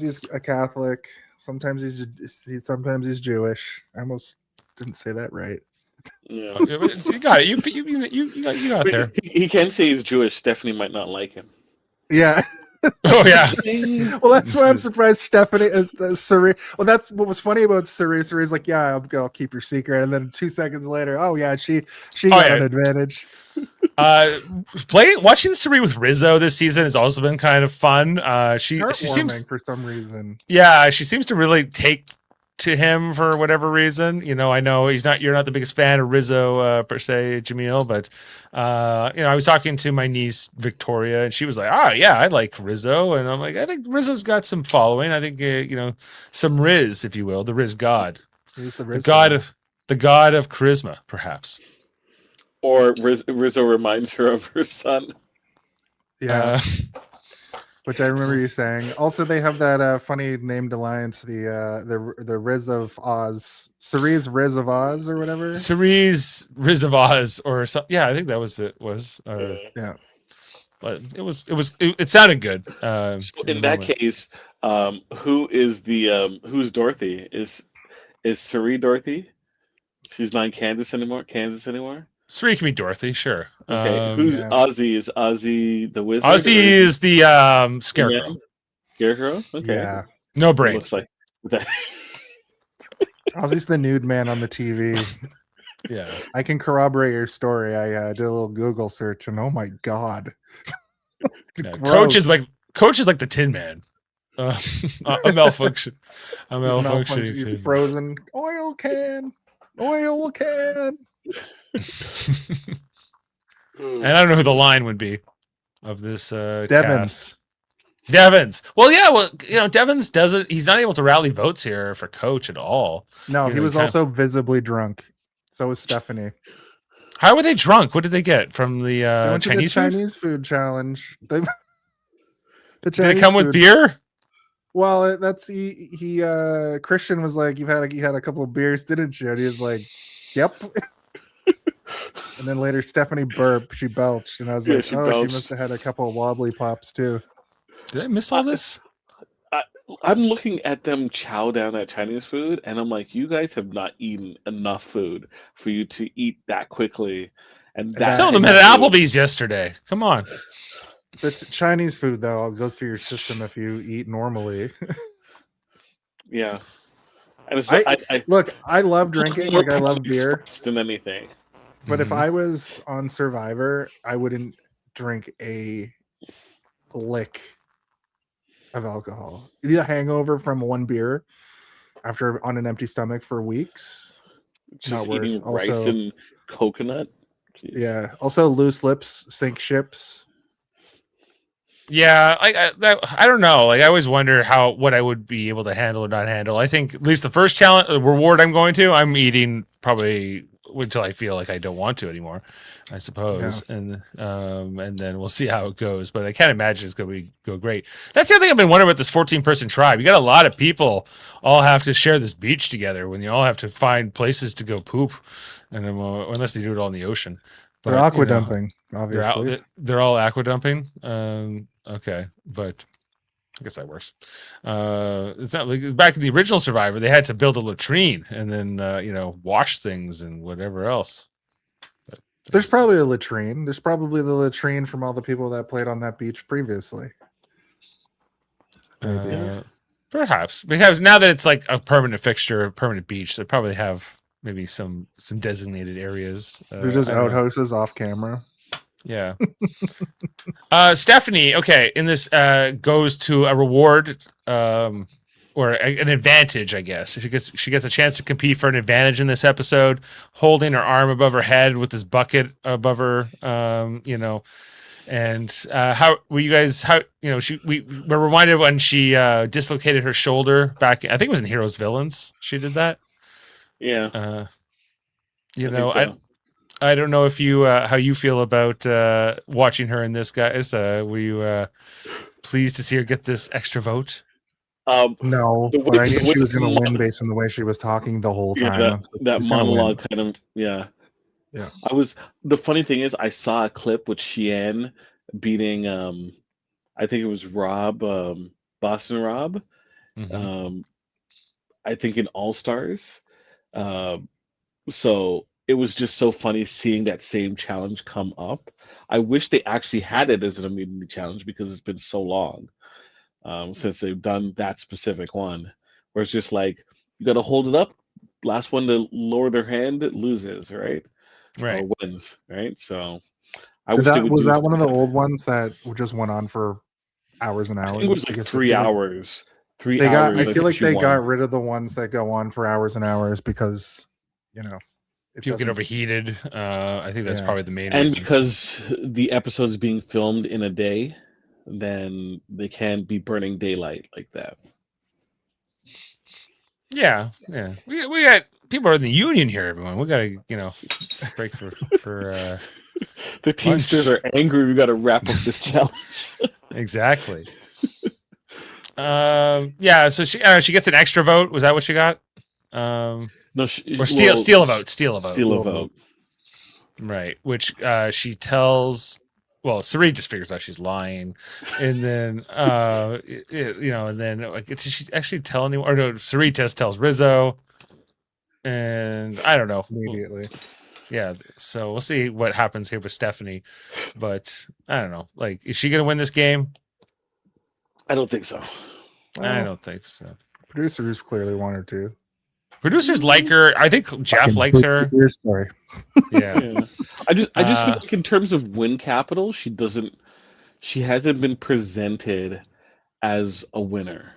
Speaker 2: he's a Catholic. Sometimes he's Jewish. I almost didn't say that right.
Speaker 3: Yeah.
Speaker 1: You got it. You got there.
Speaker 3: He can say he's Jewish. Stephanie might not like him.
Speaker 2: Yeah.
Speaker 1: Oh yeah.
Speaker 2: Well, that's why I'm surprised Stephanie, Sari. Well, that's what was funny about Sari. Sari's like, yeah, I'll keep your secret, and then 2 seconds later, oh yeah, she got an advantage.
Speaker 1: Watching Sari with Rizzo this season has also been kind of fun. She seems,
Speaker 2: for some reason.
Speaker 1: yeah, she seems to really take to him for whatever reason. I know you're not the biggest fan of Rizzo per se, Jaemeel, but I was talking to my niece Victoria, and she was like, "Oh yeah, I like Rizzo," and I'm like, "I think Rizzo's got some following. I think some Riz, if you will, the Riz God,
Speaker 2: He's the
Speaker 1: the god of charisma, perhaps."
Speaker 3: Or Rizzo reminds her of her son.
Speaker 2: Yeah. Which I remember you saying. Also, they have that funny named alliance, the Riz of Oz, Cerise Riz of Oz, or whatever.
Speaker 1: Cerise Riz of Oz, or something. Yeah, I think that was it.
Speaker 2: Yeah,
Speaker 1: but it sounded good.
Speaker 3: So in that case, who's Dorothy? Is Cerise Dorothy? She's not in Kansas anymore.
Speaker 1: Cerise can be Dorothy, sure.
Speaker 3: Okay, who's
Speaker 2: yeah.
Speaker 3: Ozzy? Is Ozzy the wizard?
Speaker 1: Ozzy is the scarecrow.
Speaker 3: Yeah. Scarecrow? Okay.
Speaker 2: Yeah.
Speaker 1: No brain.
Speaker 3: Looks like that.
Speaker 2: Ozzy's the nude man on the TV.
Speaker 1: Yeah.
Speaker 2: I can corroborate your story. I did a little Google search, and oh my god,
Speaker 1: Coach is like the Tin Man. A malfunction.
Speaker 2: He's frozen oil can.
Speaker 1: And I don't know who the line would be of this
Speaker 2: Devins.
Speaker 1: cast. Devins. Well, yeah. Devins doesn't. He's not able to rally votes here for coach at all.
Speaker 2: No, he was also visibly drunk. So was Stephanie.
Speaker 1: How were they drunk? What did they get from the
Speaker 2: They went to the
Speaker 1: Chinese food?
Speaker 2: Chinese food challenge.
Speaker 1: Did it come with beer?
Speaker 2: Well, that's he. Christian was like, you had a couple of beers, didn't you? And he was like, yep. And then later, Stephanie burped. She belched, and I was like, oh, she must have had a couple of wobbly pops too.
Speaker 1: Did I miss all this?
Speaker 3: I'm looking at them chow down at Chinese food, and I'm like, you guys have not eaten enough food for you to eat that quickly. And
Speaker 1: some of them had Applebee's yesterday. Come on.
Speaker 2: It's Chinese food, though. I'll go through your system if you eat normally.
Speaker 3: Yeah. And
Speaker 2: look, I love drinking. Like, I love beer.
Speaker 3: Than anything.
Speaker 2: But if I was on Survivor, I wouldn't drink a lick of alcohol. The hangover from one beer after on an empty stomach for weeks.
Speaker 3: Just eating rice and coconut. Jeez.
Speaker 2: Yeah. Also, loose lips sink ships.
Speaker 1: Yeah, I don't know. Like, I always wonder what I would be able to handle or not handle. I think at least the first challenge reward I'm going to, I'm eating probably until I feel like I don't want to anymore, I suppose. Yeah. And then we'll see how it goes. But I can't imagine it's going to go great. That's the other thing I've been wondering about this 14-person tribe. You got a lot of people all have to share this beach together when you all have to find places to go poop, and then, unless they do it all in the ocean. But,
Speaker 2: they're aqua dumping, obviously.
Speaker 1: They're all aqua dumping. Okay, but I guess that works. It's not like back in the original Survivor, they had to build a latrine and then wash things and whatever else. But
Speaker 2: there's probably a latrine. There's probably the latrine from all the people that played on that beach previously.
Speaker 1: Perhaps, because now that it's like a permanent fixture, a permanent beach, they probably have maybe some designated areas.
Speaker 2: They're just outhouses off camera.
Speaker 1: Yeah. Stephanie, okay, in this goes to a reward or an advantage, I guess. She gets a chance to compete for an advantage in this episode, holding her arm above her head with this bucket above her, and how were you guys we were reminded when she dislocated her shoulder back, I think it was in Heroes Villains. She did that.
Speaker 3: Yeah.
Speaker 1: I don't know if you how you feel about watching her in this, guys. Were you pleased to see her get this extra vote?
Speaker 2: No, but I knew she was going to win based on the way she was talking the whole time.
Speaker 3: That monologue kind of, yeah. The funny thing is, I saw a clip with Sheehan beating, I think it was Rob, Boston Rob.
Speaker 1: Mm-hmm.
Speaker 3: I think in All Stars. So it was just so funny seeing that same challenge come up. I wish they actually had it as an immunity challenge because it's been so long since they've done that specific one, where it's just like, you got to hold it up. Last one to lower their hand loses, right?
Speaker 1: Right.
Speaker 3: Or wins, right? So I wish they would
Speaker 2: Was
Speaker 3: do
Speaker 2: that
Speaker 3: it.
Speaker 2: one of the old ones that just went on for hours and
Speaker 3: I
Speaker 2: hours?
Speaker 3: think it was like 3 hours. 3
Speaker 2: They got.
Speaker 3: hours.
Speaker 2: I
Speaker 3: Like
Speaker 2: feel like
Speaker 3: issue
Speaker 2: they got
Speaker 3: one.
Speaker 2: rid of the ones that go on for hours and hours because, it
Speaker 1: People get
Speaker 2: doesn't.
Speaker 1: overheated. I think that's
Speaker 2: Yeah.
Speaker 1: probably the main
Speaker 3: And
Speaker 1: reason.
Speaker 3: because the episode's being filmed in a day, then they can't be burning daylight like that.
Speaker 1: Yeah. We got people are in the union here. Everyone, we got to break for
Speaker 3: The Teamsters
Speaker 1: lunch.
Speaker 3: are angry. We got to wrap up this challenge.
Speaker 1: Exactly. Yeah. So she gets an extra vote. Was that what she got?
Speaker 3: No,
Speaker 1: Or steal a vote. Steal a vote.
Speaker 3: Steal a vote.
Speaker 1: Right. Which she tells. Well, Sari just figures out she's lying, and then and then like did she actually tell anyone? Or no, Sari just tells Rizzo, and I don't know.
Speaker 2: Immediately.
Speaker 1: Yeah. So we'll see what happens here with Stephanie, but I don't know. Like, is she gonna win this game?
Speaker 3: I don't think so.
Speaker 1: I don't think so.
Speaker 2: Producers clearly want her to.
Speaker 1: Producers like her. I think Jeff likes her.
Speaker 2: Sorry.
Speaker 1: Yeah.
Speaker 3: Yeah. I just feel like in terms of win capital, she hasn't been presented as a winner.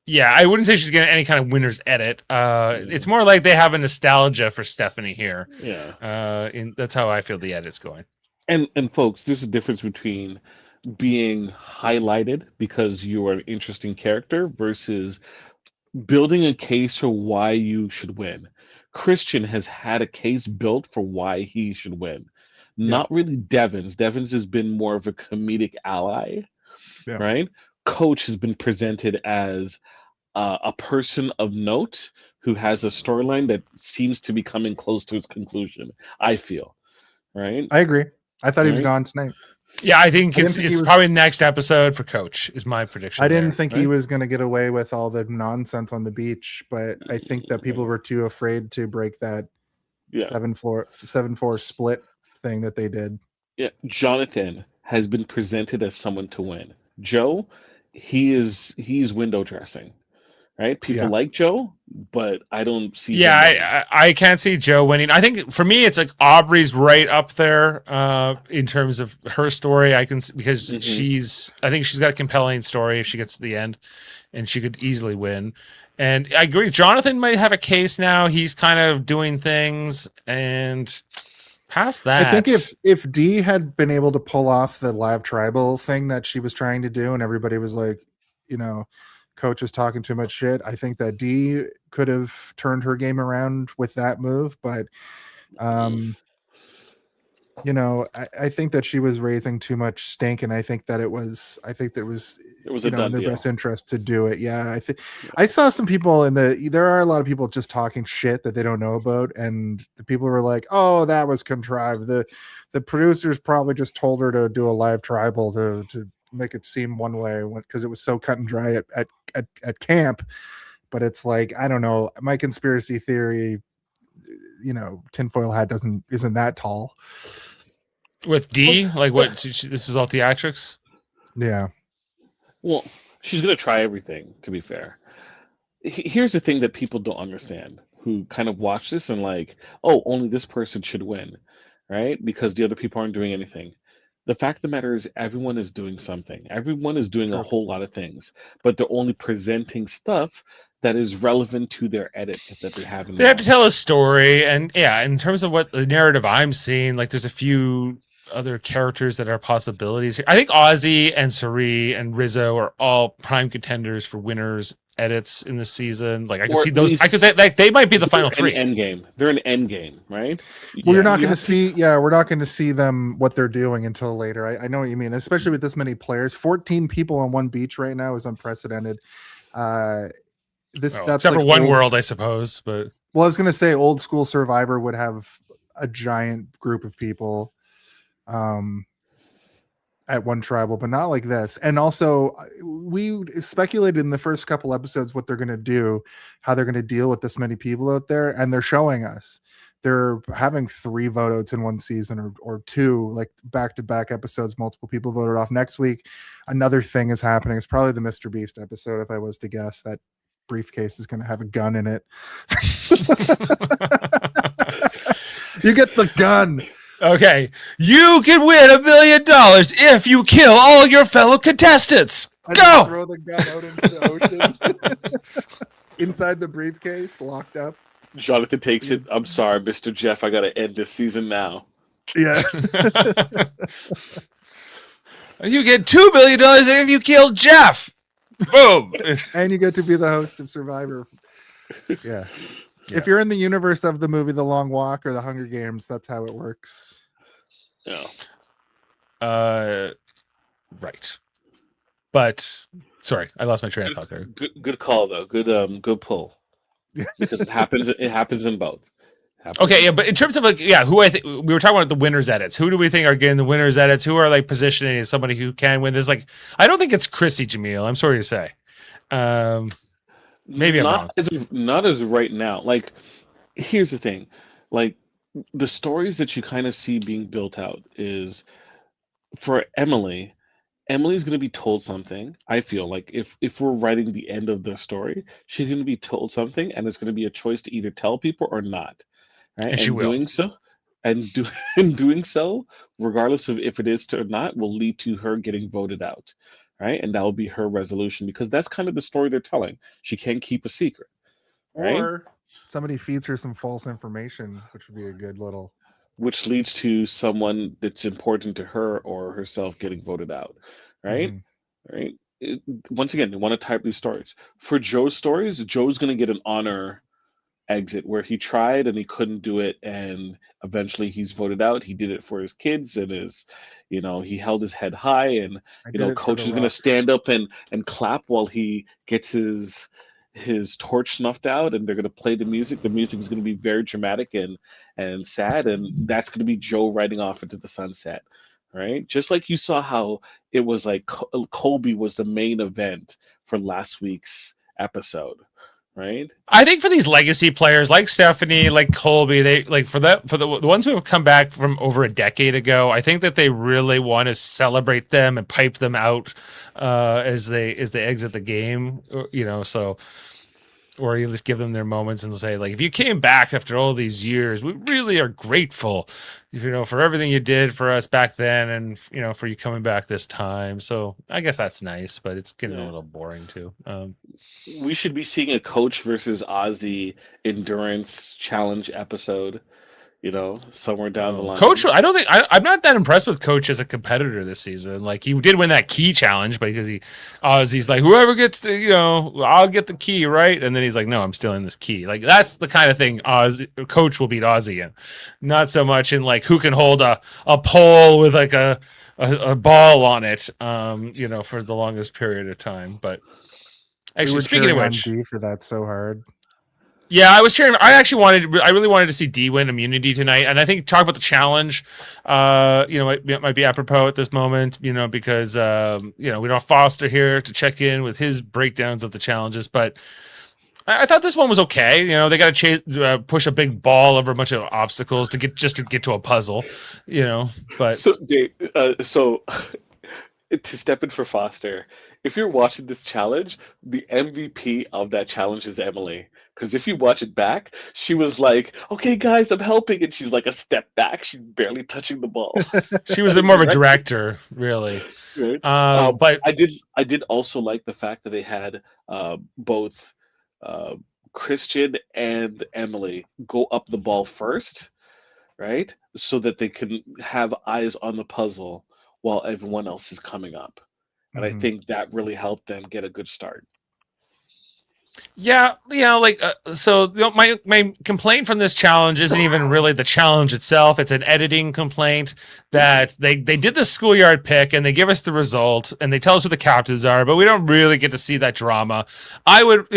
Speaker 1: Yeah, I wouldn't say she's getting any kind of winner's edit. It's more like they have a nostalgia for Stephanie here.
Speaker 3: Yeah.
Speaker 1: That's how I feel the edit's going.
Speaker 3: And folks, there's a difference between being highlighted because you are an interesting character versus building a case for why you should win. Christian has had a case built for why he should win. Not really Devins. Devins has been more of a comedic ally, right? Coach has been presented as a person of note who has a storyline that seems to be coming close to its conclusion. I feel, right?
Speaker 2: I agree. I thought he was gone tonight.
Speaker 1: Yeah, I think it's probably next episode for Coach is my prediction.
Speaker 2: I didn't think he was going to get away with all the nonsense on the beach, but I think that people were too afraid to break that 7-4 split thing that they did.
Speaker 3: Yeah, Jonathan has been presented as someone to win. Joe, he's window dressing. Right? People like Joe, but I don't see.
Speaker 1: Yeah, I can't see Joe winning. I think for me, it's like Aubrey's right up there in terms of her story. I can because I think she's got a compelling story if she gets to the end, and she could easily win. And I agree, Jonathan might have a case now. He's kind of doing things, and past that,
Speaker 2: I think if Dee had been able to pull off the live tribal thing that she was trying to do, and everybody was like, Coach is talking too much shit, I think that Dee could have turned her game around with that move, but I think that she was raising too much stink, and I think that it was in their best interest to do it. Yeah, I saw some people there are a lot of people just talking shit that they don't know about, and the people were like, "Oh, that was contrived. The producers probably just told her to do a live tribal to make it seem one way because it was so cut and dry at camp." But it's like, I don't know, my conspiracy theory, tinfoil hat isn't that tall
Speaker 1: with Dee. Like, what? This is all theatrics.
Speaker 2: Yeah.
Speaker 3: Well, she's gonna try everything. To be fair, here's the thing that people don't understand who kind of watch this and like, oh, only this person should win, right? Because the other people aren't doing anything. The fact of the matter is everyone is doing something. Everyone is doing a whole lot of things, but they're only presenting stuff that is relevant to their edit that they have.
Speaker 1: They have to tell a story. And yeah, in terms of what the narrative I'm seeing, like there's a few other characters that are possibilities here. I think Ozzy and Sari and Rizzo are all prime contenders for winners edits in the season. Like I could see those. They might be the final three.
Speaker 3: End game. They're an end game, right?
Speaker 2: Well, you're not going to see. Yeah, we're not going to see them what they're doing until later. I know what you mean, especially with this many players. 14 people on one beach right now is unprecedented. That's
Speaker 1: except for One World, I suppose. But
Speaker 2: I was going to say old school Survivor would have a giant group of people at one tribal, but not like this. And also, we speculated in the first couple episodes what they're going to do, how they're going to deal with this many people out there, and they're showing us. They're having 3 vote outs in one season or 2, like back-to-back episodes, multiple people voted off. Next week, another thing is happening. It's probably the Mr. Beast episode, if I was to guess. That briefcase is going to have a gun in it. You get the gun.
Speaker 1: Okay, you can win $1 million if you kill all your fellow contestants.
Speaker 2: I
Speaker 1: Go!
Speaker 2: just throw the gun out into the ocean. Inside the briefcase, locked up.
Speaker 3: Jonathan takes it. I'm sorry, Mr. Jeff. I got to end this season now.
Speaker 2: Yeah.
Speaker 1: You get $2 million if you kill Jeff. Boom.
Speaker 2: And you get to be the host of Survivor. Yeah. If you're in the universe of the movie The Long Walk or The Hunger Games, that's how it works.
Speaker 3: Yeah.
Speaker 1: Right. But sorry, I lost my train of thought there.
Speaker 3: Good call though. Good pull. Because it happens in both.
Speaker 1: Okay, yeah, but in terms of like, who I think we were talking about the winners edits. Who do we think are getting the winners edits? Who are like positioning as somebody who can win? There's like, I don't think it's Chrissy Jaemeel. I'm sorry to say. Maybe I'm wrong.
Speaker 3: Not as right now. Like, here's the thing. Like, the stories that you kind of see being built out is for Emily. Emily's going to be told something. I feel like if we're writing the end of the story, she's going to be told something, and it's going to be a choice to either tell people or not. Right?
Speaker 1: And she will.
Speaker 3: Doing so, regardless of if it is to or not, will lead to her getting voted out. Right? And that will be her resolution because that's kind of the story they're telling. She can't keep a secret. Right?
Speaker 2: Or somebody feeds her some false information, which would be a good little.
Speaker 3: Which leads to someone that's important to her or herself getting voted out. Right?
Speaker 2: Mm-hmm.
Speaker 3: Right? Once again, they want to type these stories. For Joe's stories, Joe's going to get an honor exit where he tried and he couldn't do it, and eventually he's voted out. He did it for his kids and he held his head high, and coach is going to stand up and clap while he gets his torch snuffed out, and they're going to play the music. The music is going to be very dramatic and sad, and that's going to be Joe riding off into the sunset. Right? Just like you saw how it was like Colby was the main event for last week's episode. Right.
Speaker 1: I think for these legacy players like Stephanie, like Colby, they like for the ones who have come back from over a decade ago, I think that they really want to celebrate them and pipe them out as they exit the game, so or you just give them their moments and say, like, if you came back after all these years, we really are grateful, for everything you did for us back then and, for you coming back this time. So I guess that's nice, but it's getting a little boring too.
Speaker 3: We should be seeing a Coach versus Ozzy endurance challenge episode, somewhere down the line.
Speaker 1: Coach, I'm not that impressed with Coach as a competitor this season. Like, he did win that key challenge because Ozzy's like, whoever gets I'll get the key, right? And then he's like, no, I'm still in this key. Like, that's the kind of thing Coach will beat Ozzy in. Not so much in like who can hold a pole with like a ball on it, for the longest period of time. But actually, speaking of which,
Speaker 2: D for that so hard.
Speaker 1: Yeah, I was sharing. I really wanted to see D win immunity tonight, and I think talk about the challenge. Might be apropos at this moment. Because we don't have Foster here to check in with his breakdowns of the challenges, but I thought this one was okay. They got to push a big ball over a bunch of obstacles to get to a puzzle. But
Speaker 3: so Dave, to step in for Foster, if you're watching this challenge, the MVP of that challenge is Emily. Because if you watch it back, she was like, okay, guys, I'm helping. And she's like a step back. She's barely touching the ball.
Speaker 1: She was more of a director, really.
Speaker 3: Right.
Speaker 1: But
Speaker 3: I did also like the fact that they had both Christian and Emily go up the ball first, right? So that they can have eyes on the puzzle while everyone else is coming up. And I think that really helped them get a good start.
Speaker 1: Yeah, my complaint from this challenge isn't even really the challenge itself. It's an editing complaint that they did the schoolyard pick and they give us the result and they tell us who the captains are, but we don't really get to see that drama. I would,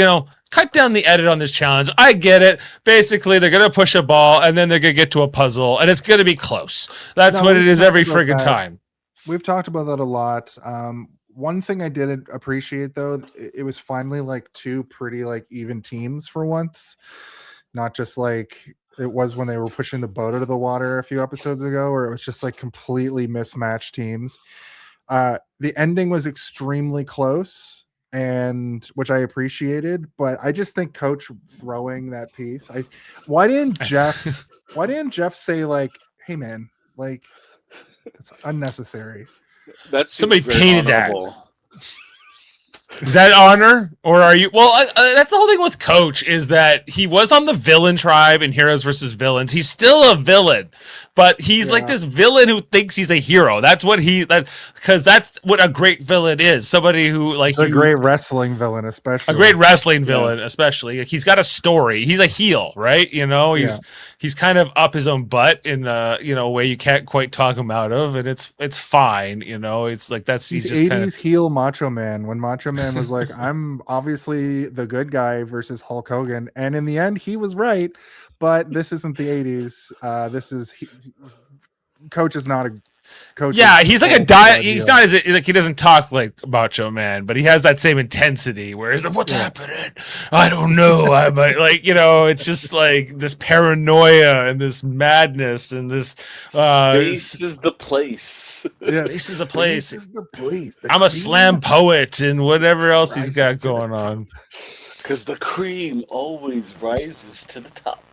Speaker 1: cut down the edit on this challenge. I get it. Basically, they're going to push a ball and then they're going to get to a puzzle and it's going to be close. That's what it is every friggin' time.
Speaker 2: We've talked about that a lot. One thing I did appreciate, though, it was finally like two pretty like even teams for once, not just like it was when they were pushing the boat out of the water a few episodes ago, where it was just like completely mismatched teams. The ending was extremely close, and which I appreciated, but I just think Coach throwing that piece. Why didn't Jeff say like, hey man, Like, it's unnecessary.
Speaker 3: That seems
Speaker 1: Somebody
Speaker 3: very
Speaker 1: painted that.
Speaker 3: honorable.
Speaker 1: Is that honor, or are you? Well, that's the whole thing with Coach is that he was on the villain tribe in Heroes versus Villains. He's still a villain, but he's like this villain who thinks he's a hero. That's what because that's what a great villain is. Somebody who like
Speaker 2: a great wrestling villain, especially
Speaker 1: a great wrestling villain, especially. He's got a story. He's a heel, right? You know, he's kind of up his own butt in a way you can't quite talk him out of, and it's fine. You know, it's like he's just
Speaker 2: 80s
Speaker 1: kind of
Speaker 2: heel Macho Man when Macho Man was like, I'm obviously the good guy versus Hulk Hogan, and in the end he was right, but this isn't the 80s. This is Coach is not a coach.
Speaker 1: Yeah, he's like he's not as like he doesn't talk like Macho Man, but he has that same intensity where he's like, what's happening? I don't know. I might like, it's just like this paranoia and this madness and this
Speaker 3: Space is the place.
Speaker 1: Space is the place.
Speaker 2: Space is the place.
Speaker 1: I'm a slam poet and whatever else he's got going on.
Speaker 3: Because the cream always rises to the top.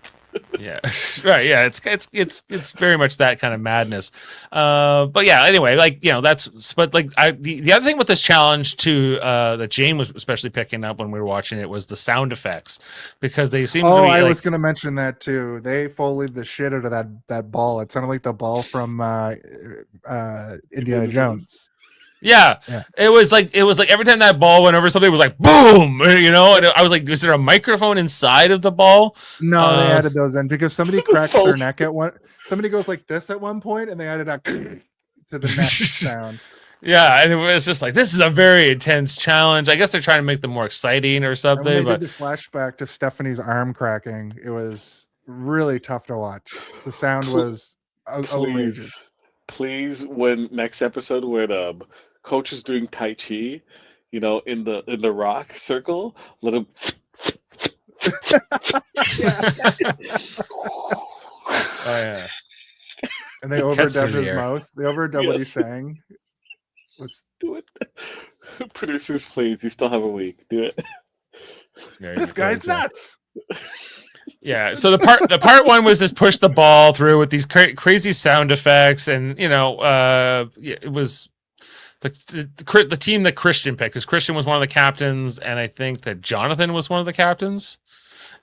Speaker 1: Yeah, right. Yeah, it's very much that kind of madness. But yeah, anyway, like the other thing with this challenge too that Jane was especially picking up when we were watching it was the sound effects because they seem.
Speaker 2: Oh,
Speaker 1: to be,
Speaker 2: I was going to mention that too. They Foleyed the shit out of that ball. It sounded like the ball from Indiana Jones.
Speaker 1: Yeah, it was like every time that ball went over somebody, it was like boom, And I was like, is there a microphone inside of the ball?
Speaker 2: No, they added those in because somebody cracks their neck at one. Somebody goes like this at one point, and they added a to the neck sound.
Speaker 1: Yeah, and it was just like this is a very intense challenge. I guess they're trying to make them more exciting or something.
Speaker 2: And when they did the flashback to Stephanie's arm cracking, it was really tough to watch. The sound was outrageous.
Speaker 3: Please, when next episode when Coach is doing Tai Chi, in the rock circle, let him.
Speaker 1: Oh yeah.
Speaker 2: And they overdubbed his mouth. They overdubbed what he's saying. Let's
Speaker 3: do it. Producers, please. You still have a week. Do it.
Speaker 2: This guy's nuts.
Speaker 1: Yeah, so the part one was just push the ball through with these crazy sound effects, and it was the team that Christian picked because Christian was one of the captains, and I think that Jonathan was one of the captains,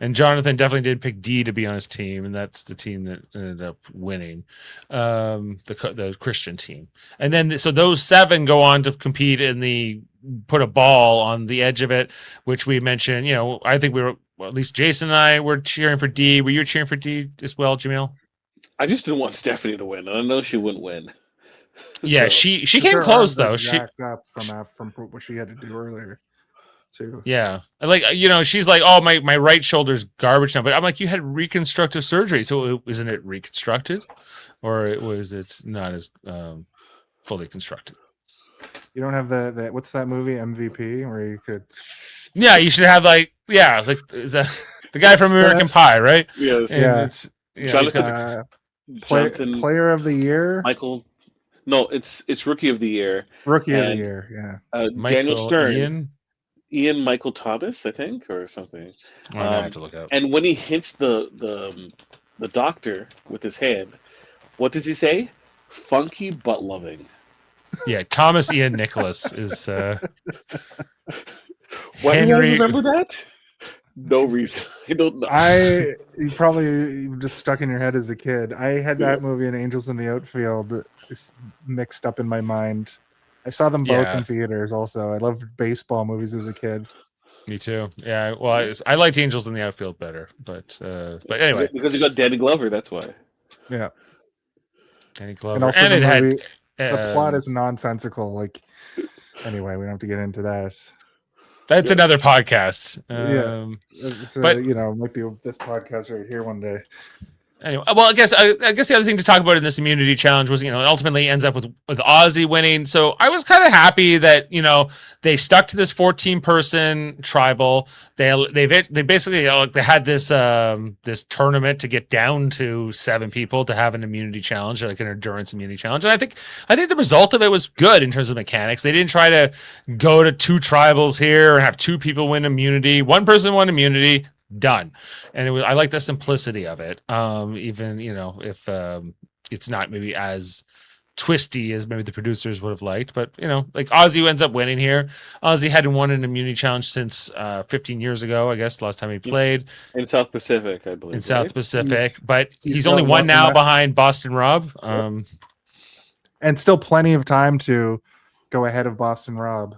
Speaker 1: and Jonathan definitely did pick D to be on his team, and that's the team that ended up winning, the Christian team, and then so those 7 go on to compete in the put a ball on the edge of it, which we mentioned. I think we were. Well, at least Jason and I were cheering for D. Were you cheering for D as well, Jaemeel?
Speaker 3: I just didn't want Stephanie to win. I know she wouldn't win.
Speaker 1: Yeah, she came close though. She
Speaker 2: up from what she had to do earlier, too.
Speaker 1: Yeah, like she's like, oh my right shoulder's garbage now, but I'm like, you had reconstructive surgery, so isn't it reconstructed, or it's not as fully constructed?
Speaker 2: You don't have the what's that movie MVP where you could.
Speaker 1: Yeah, you should have is that the guy from American Pie, right?
Speaker 3: Yes.
Speaker 1: And
Speaker 2: Jonathan, player of the year.
Speaker 3: Michael. No, it's rookie of the year.
Speaker 2: Rookie of the year. Yeah.
Speaker 3: Daniel Stern. Ian Michael Thomas, I think, or something.
Speaker 1: I have to look up.
Speaker 3: And when he hits the doctor with his hand, what does he say? Funky but loving.
Speaker 1: Yeah, Thomas Ian Nicholas is.
Speaker 3: Why do you remember that? No reason. I don't know.
Speaker 2: You probably just stuck in your head as a kid. I had that movie and Angels in the Outfield mixed up in my mind. I saw them both in theaters also. I loved baseball movies as a kid.
Speaker 1: Me too. Yeah, well, I liked Angels in the Outfield better, but anyway.
Speaker 3: Because you got Danny Glover, that's why.
Speaker 2: Yeah.
Speaker 1: Danny Glover.
Speaker 2: And also
Speaker 1: and it
Speaker 2: movie,
Speaker 1: had...
Speaker 2: the plot is nonsensical. Anyway, we don't have to get into that.
Speaker 1: That's another podcast.
Speaker 2: But might be this podcast right here one day.
Speaker 1: Anyway, well, I guess the other thing to talk about in this immunity challenge was, it ultimately ends up with Ozzy winning. So I was kind of happy that, they stuck to this 14-person tribal. They basically they had this this tournament to get down to 7 people to have an immunity challenge, like an endurance immunity challenge. And I think the result of it was good in terms of mechanics. They didn't try to go to 2 tribals here and have 2 people win immunity. 1 person won immunity. Done. And I like the simplicity of it. Even if it's not maybe as twisty as maybe the producers would have liked. But like Ozzy ends up winning here. Ozzy hadn't won an immunity challenge since 15 years ago, I guess, last time he played
Speaker 3: in South Pacific, I believe.
Speaker 1: in South Pacific. But
Speaker 2: he's
Speaker 1: he's
Speaker 2: got
Speaker 1: only one now
Speaker 2: left.
Speaker 1: behind Boston Rob.
Speaker 2: And still plenty of time to go ahead of Boston Rob.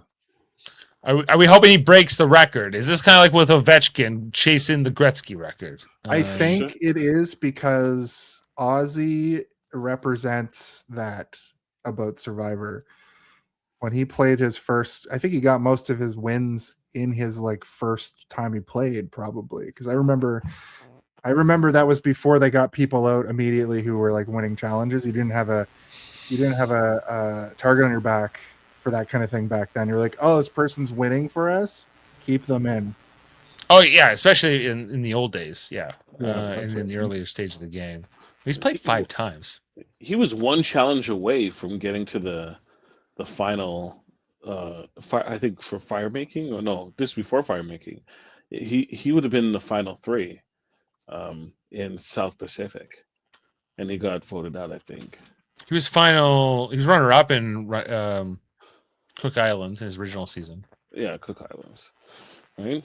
Speaker 1: Are we hoping he breaks the record? Is this kind of like with Ovechkin chasing the Gretzky record?
Speaker 2: I think it is because Ozzy represents that about Survivor. When he played his first, I think he got most of his wins in his like first time he played, probably. Because I remember that was before they got people out immediately who were like winning challenges. You didn't have a target on your back for that kind of thing back then. You're like, oh, this person's winning for us, keep them in.
Speaker 1: Oh yeah, especially in the old days, and in the
Speaker 2: right.
Speaker 1: earlier stage of the game. He's played 5 times.
Speaker 3: He was one challenge away from getting to the final. I think for fire making, or no, this before fire making, he would have been in the final 3, in South Pacific, and he got voted out, I think.
Speaker 1: He was runner up in Cook Islands in his original season.
Speaker 3: Yeah, Cook Islands, right?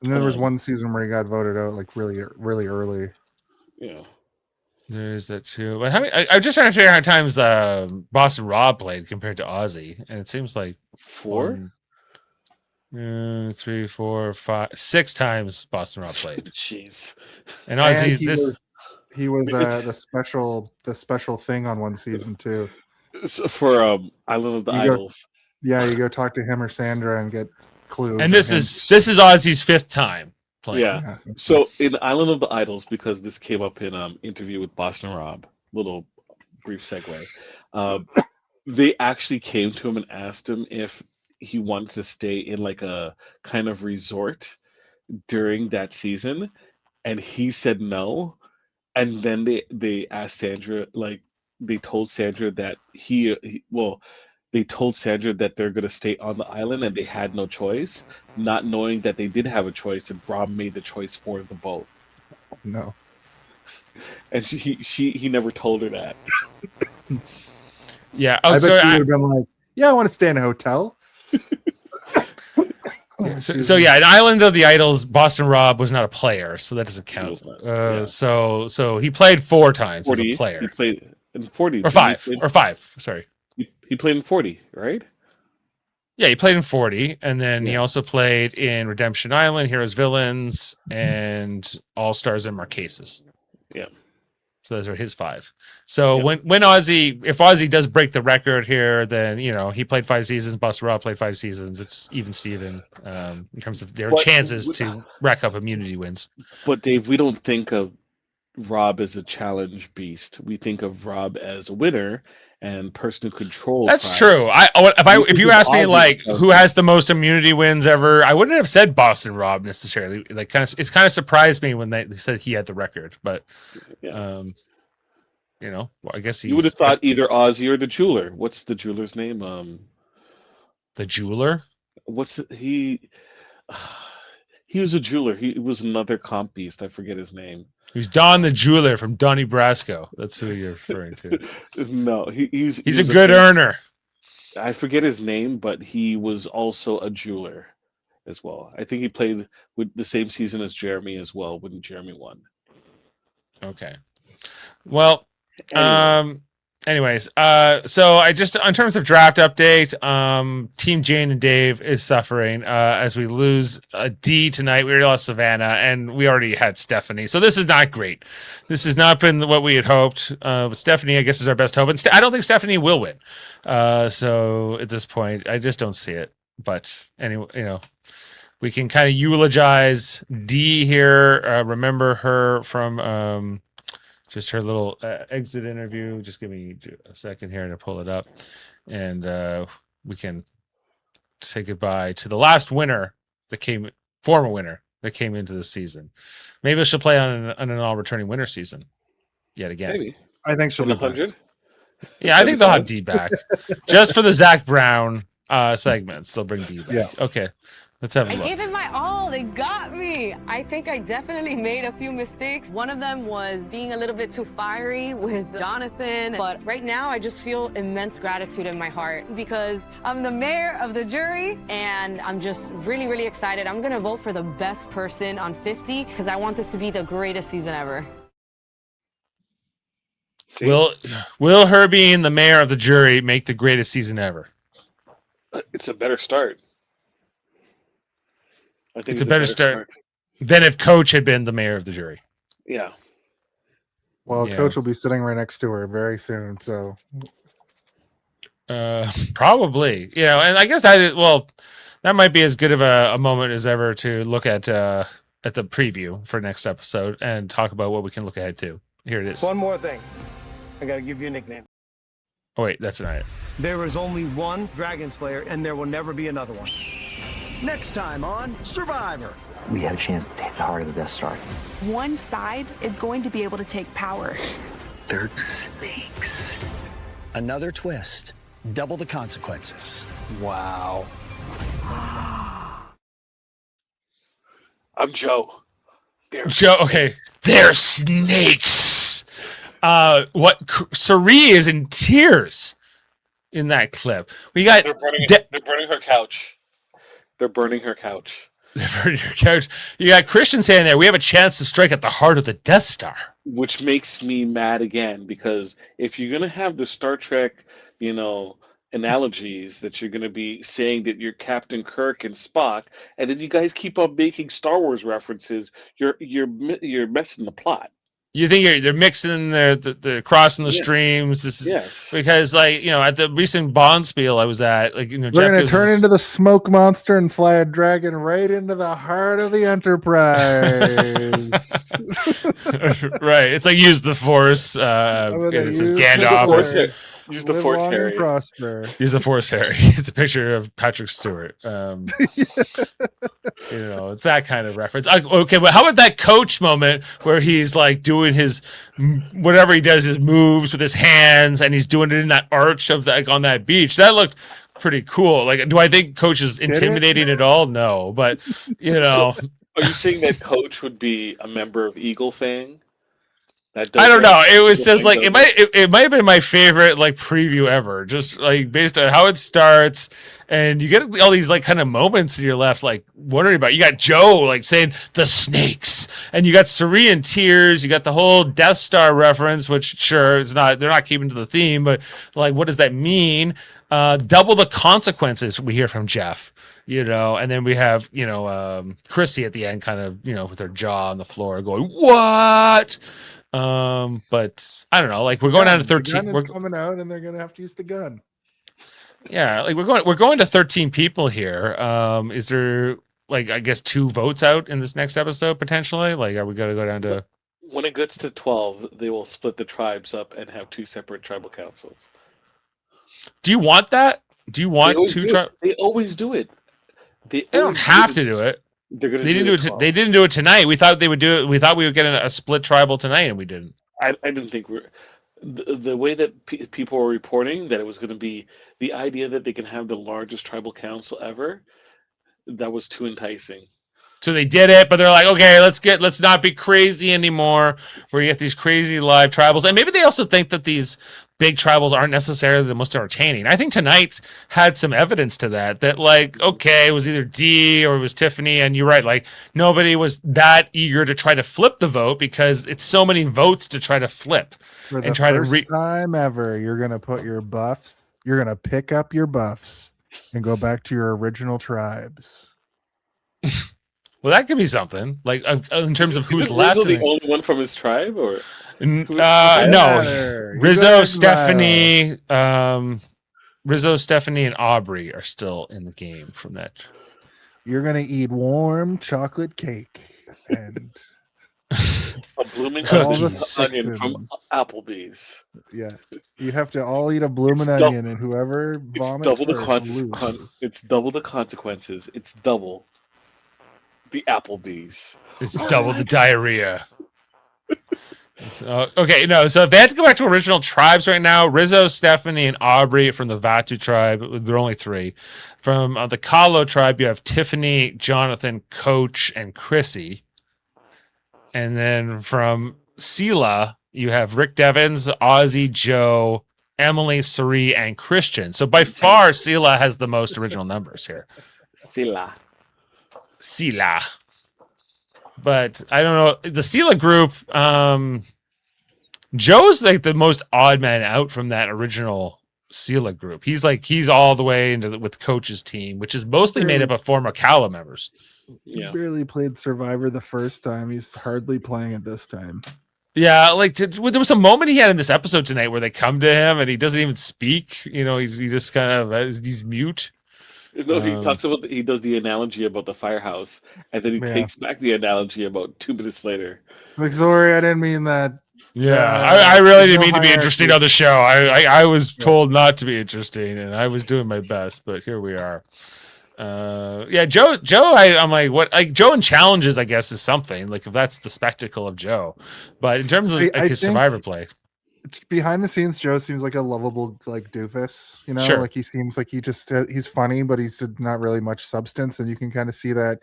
Speaker 2: And then there was one season where he got voted out like really, really early.
Speaker 3: Yeah.
Speaker 1: There's that too. But I'm just trying to figure out how many times Boston Rob played compared to Ozzy, and it seems like
Speaker 3: 4,
Speaker 1: 3, 4, 5, 6 times Boston Rob played.
Speaker 3: Jeez.
Speaker 1: And Ozzy,
Speaker 2: he was the special thing on one season too.
Speaker 3: So for Island of the Idols.
Speaker 2: You go talk to him or Sandra and get clues.
Speaker 1: And this is Ozzy's 5th time playing.
Speaker 3: Yeah. So in Island of the Idols, because this came up in interview with Boston Rob, little brief segue. They actually came to him and asked him if he wanted to stay in like a kind of resort during that season, and he said no. And then they asked Sandra, like they told Sandra that they told Sandra that they're going to stay on the island and they had no choice, not knowing that they did have a choice, and Rob made the choice for them both.
Speaker 2: No.
Speaker 3: And he never told her that.
Speaker 1: Yeah.
Speaker 2: I bet she would have been like, yeah, I want to stay in a hotel.
Speaker 1: So in Island of the Idols, Boston Rob was not a player, so that doesn't count. So he played 4 times
Speaker 3: 40,
Speaker 1: as a player.
Speaker 3: He played in 40.
Speaker 1: Or 5. Sorry.
Speaker 3: He played in 40, right?
Speaker 1: Yeah, he played in 40, and then he also played in Redemption Island, Heroes Villains, and All Stars and Marquesas.
Speaker 3: Yeah.
Speaker 1: So those are his 5. So when if Ozzy does break the record here, then he played 5 seasons. Boston Rob played 5 seasons. It's even Steven in terms of their chances to rack up immunity wins.
Speaker 3: But Dave, we don't think of Rob as a challenge beast. We think of Rob as a winner and person who controls.
Speaker 1: That's true. If you asked me like who has the most immunity wins ever, I wouldn't have said Boston Rob necessarily. Like it's kind of surprised me when they said he had the record, but I guess
Speaker 3: you would have thought either Ozzy or the jeweler. What's the jeweler's name?
Speaker 1: The jeweler.
Speaker 3: He was a jeweler. He was another comp beast. I forget his name.
Speaker 1: He's Don the jeweler from Donnie Brasco. That's who you're referring to.
Speaker 3: No, he's
Speaker 1: a good earner.
Speaker 3: I forget his name, but he was also a jeweler as well. I think he played with the same season as Jeremy as well when Jeremy won.
Speaker 1: Okay. Well, anyways, so I just, in terms of draft update, Team Jane and Dave is suffering as we lose a D tonight. We lost Savannah, and we already had Stephanie, so this is not great. This has not been what we had hoped. Stephanie, I guess, is our best hope, and I don't think Stephanie will win. So at this point, I just don't see it. But anyway, we can kind of eulogize D here. Remember her from just her little exit interview. Just give me a second here to pull it up, and we can say goodbye to the last winner former winner that came into the season. Maybe she'll play on an all returning winner season yet again.
Speaker 3: Maybe
Speaker 2: I think she'll be
Speaker 3: 100.
Speaker 1: Yeah, I think they'll have D back just for the Zach Brown segments. They'll bring D back.
Speaker 2: Yeah.
Speaker 1: Okay. Let's have a
Speaker 4: I
Speaker 1: look.
Speaker 4: gave it my all. They got me. I think I definitely made a few mistakes. One of them was being a little bit too fiery with Jonathan. But right now, I just feel immense gratitude in my heart because I'm the mayor of the jury and I'm just really, really excited. I'm going to vote for the best person on 50 because I want this to be the greatest season ever.
Speaker 3: See?
Speaker 1: Will her being the mayor of the jury make the greatest season ever?
Speaker 3: It's a better start. I think
Speaker 1: It's a better start than if Coach had been the mayor of the jury.
Speaker 3: Yeah.
Speaker 2: Well,
Speaker 1: Yeah.
Speaker 2: Coach will be sitting right next to her very soon. So
Speaker 1: Probably. And I guess that might be as good of a moment as ever to look at the preview for next episode and talk about what we can look ahead to. Here it is.
Speaker 5: One more thing. I gotta give you a nickname.
Speaker 1: Oh wait, that's not it.
Speaker 5: There is only one Dragon Slayer, and there will never be another one.
Speaker 6: Next time on Survivor.
Speaker 7: We had a chance to take the heart of the Death Star.
Speaker 8: One side is going to be able to take power.
Speaker 6: They're snakes. Another twist. Double the consequences.
Speaker 5: Wow.
Speaker 3: I'm Joe.
Speaker 1: Okay. They're snakes. Sari is in tears in that clip. We got
Speaker 3: They're burning her couch. They're burning her couch.
Speaker 1: You got Christian saying there, we have a chance to strike at the heart of the Death Star.
Speaker 3: Which makes me mad again, because if you're going to have the Star Trek, analogies that you're going to be saying that you're Captain Kirk and Spock, and then you guys keep on making Star Wars references, you're messing the plot.
Speaker 1: You think they're mixing the crossing the streams? This is because at the recent Bond spiel I was at,
Speaker 2: we're going to turn into the smoke monster and fly a dragon right into the heart of the Enterprise.
Speaker 1: Right, it's like use the Force. It says Gandalf.
Speaker 3: Use the Force, Harry.
Speaker 2: Prosper.
Speaker 1: Use the Force, Harry. It's a picture of Patrick Stewart. It's that kind of reference. Okay, but how about that Coach moment where he's like doing his whatever he does, his moves with his hands, and he's doing it in that arch of on that beach. That looked pretty cool. Like, do I think Coach is intimidating at all? No, but
Speaker 3: Are you saying that Coach would be a member of Eagle Fang?
Speaker 1: I don't know. It was just like it might have been my favorite preview ever. Just based on how it starts, and you get all these kind of moments and you're left wondering about. You got Joe saying the snakes, and you got Sari in tears. You got the whole Death Star reference, which sure is not. They're not keeping to the theme, but what does that mean? Double the consequences. We hear from Jeff. And then we have Chrissy at the end, kind of with her jaw on the floor, going what? But I don't know. We're going down to 13. We're
Speaker 2: coming out, and they're gonna have to use the gun.
Speaker 1: Yeah, we're going to 13 people here. Is there I guess 2 votes out in this next episode potentially? Are we gonna go down to?
Speaker 3: When it gets to 12, they will split the tribes up and have 2 separate tribal councils.
Speaker 1: Do you want that? Do you want 2 tribes?
Speaker 3: They always do it. They
Speaker 1: don't have to do it.
Speaker 3: They
Speaker 1: didn't do it. They didn't do it tonight. We thought they would do it. We thought we would get a split tribal tonight, and we didn't.
Speaker 3: I didn't think the way that people were reporting that it was going to be the idea that they can have the largest tribal council ever. That was too enticing.
Speaker 1: So they did it, but they're like, okay, let's not be crazy anymore. We're gonna get these crazy live tribals, and maybe they also think that these big tribals aren't necessarily the most entertaining. I think tonight's had some evidence to that. That okay, it was either D or it was Tiffany, and you're right. Nobody was that eager to try to flip the vote because it's so many votes to try to flip
Speaker 2: For the first time ever, you're gonna put your buffs. You're gonna pick up your buffs and go back to your original tribes.
Speaker 1: Well, that could be something in terms of who's left.
Speaker 3: Rizzo the only one from his tribe, or
Speaker 1: no? Rizzo, Stephanie, and Aubrey are still in the game from that.
Speaker 2: You're gonna eat warm chocolate cake and
Speaker 3: a blooming onion from Applebee's.
Speaker 2: Yeah, you have to all eat a blooming onion, and whoever vomits
Speaker 3: it's double the consequences. It's double. The Applebee's.
Speaker 1: It's double the diarrhea. Okay, no. So if they had to go back to original tribes right now, Rizzo, Stephanie, and Aubrey from the Vatu tribe. There are only 3. From the Kahlo tribe, you have Tiffany, Jonathan, Coach, and Chrissy. And then from Sela, you have Rick Devens, Ozzy, Joe, Emily, Sari, and Christian. So by far, Sela has the most original numbers here.
Speaker 3: Sila.
Speaker 1: But I don't know. The Sela group, Joe's like the most odd man out from that original Sela group. He's all the way into with Coach's team, which is mostly made up of former Kala members.
Speaker 2: He barely played Survivor the first time. He's hardly playing it this time.
Speaker 1: Yeah, like there was a moment he had in this episode tonight where they come to him and he doesn't even speak. You know, he just kind of he's mute.
Speaker 3: No, he talks about he does the analogy about the firehouse, and then he takes back the analogy about 2 minutes later.
Speaker 2: Like, sorry, I didn't mean that.
Speaker 1: Yeah, I really didn't mean to be interesting on the show. I was told not to be interesting, and I was doing my best, but here we are. Joe. I'm like, what? Like Joe in challenges, I guess, is something. Like if that's the spectacle of Joe, but in terms of his Survivor play,
Speaker 2: behind the scenes, Joe seems like a lovable like doofus. You know,
Speaker 1: Sure.
Speaker 2: like he seems like he's funny, but he's not really much substance, and you can kind of see that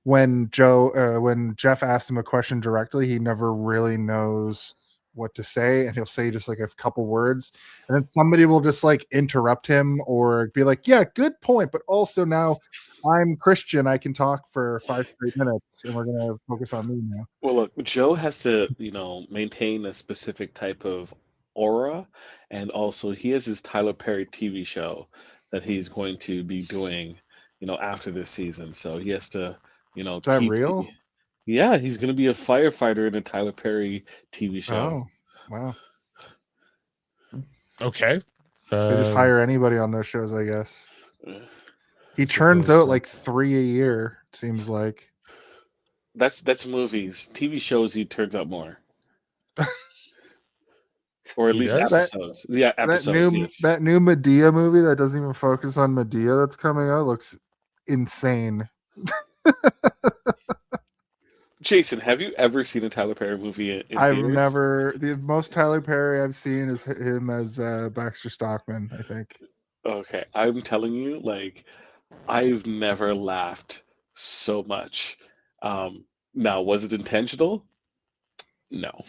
Speaker 2: when Jeff asked him a question directly, he never really knows what to say, and he'll say just like a couple words, and then somebody will just like interrupt him or be like, yeah, good point, but also now I'm Christian, I can talk for 5 straight minutes and we're gonna focus on me now.
Speaker 3: Well, look, Joe has to, maintain a specific type of aura, and also he has his Tyler Perry TV show that he's going to be doing, after this season. So he has to,
Speaker 2: Is that real?
Speaker 3: Yeah, he's going to be a firefighter in a Tyler Perry TV show.
Speaker 2: Oh, wow.
Speaker 1: okay.
Speaker 2: They just hire anybody on those shows, I guess. He
Speaker 1: I
Speaker 2: churns
Speaker 1: suppose
Speaker 2: out
Speaker 1: so.
Speaker 2: like 3 a year, it seems like.
Speaker 3: That's movies. TV shows, he turns out more. Or at
Speaker 1: He
Speaker 3: least
Speaker 1: does?
Speaker 3: episodes. Yeah, episodes. Yes.
Speaker 2: That new Medea movie that doesn't even focus on Medea that's coming out looks insane.
Speaker 3: Jason, have you ever seen a Tyler Perry movie in
Speaker 2: I've
Speaker 3: theaters?
Speaker 2: never. The most Tyler Perry I've seen is him as Baxter Stockman, I think.
Speaker 3: Okay, I'm telling you, like, I've never laughed so much. Now, was it intentional? No.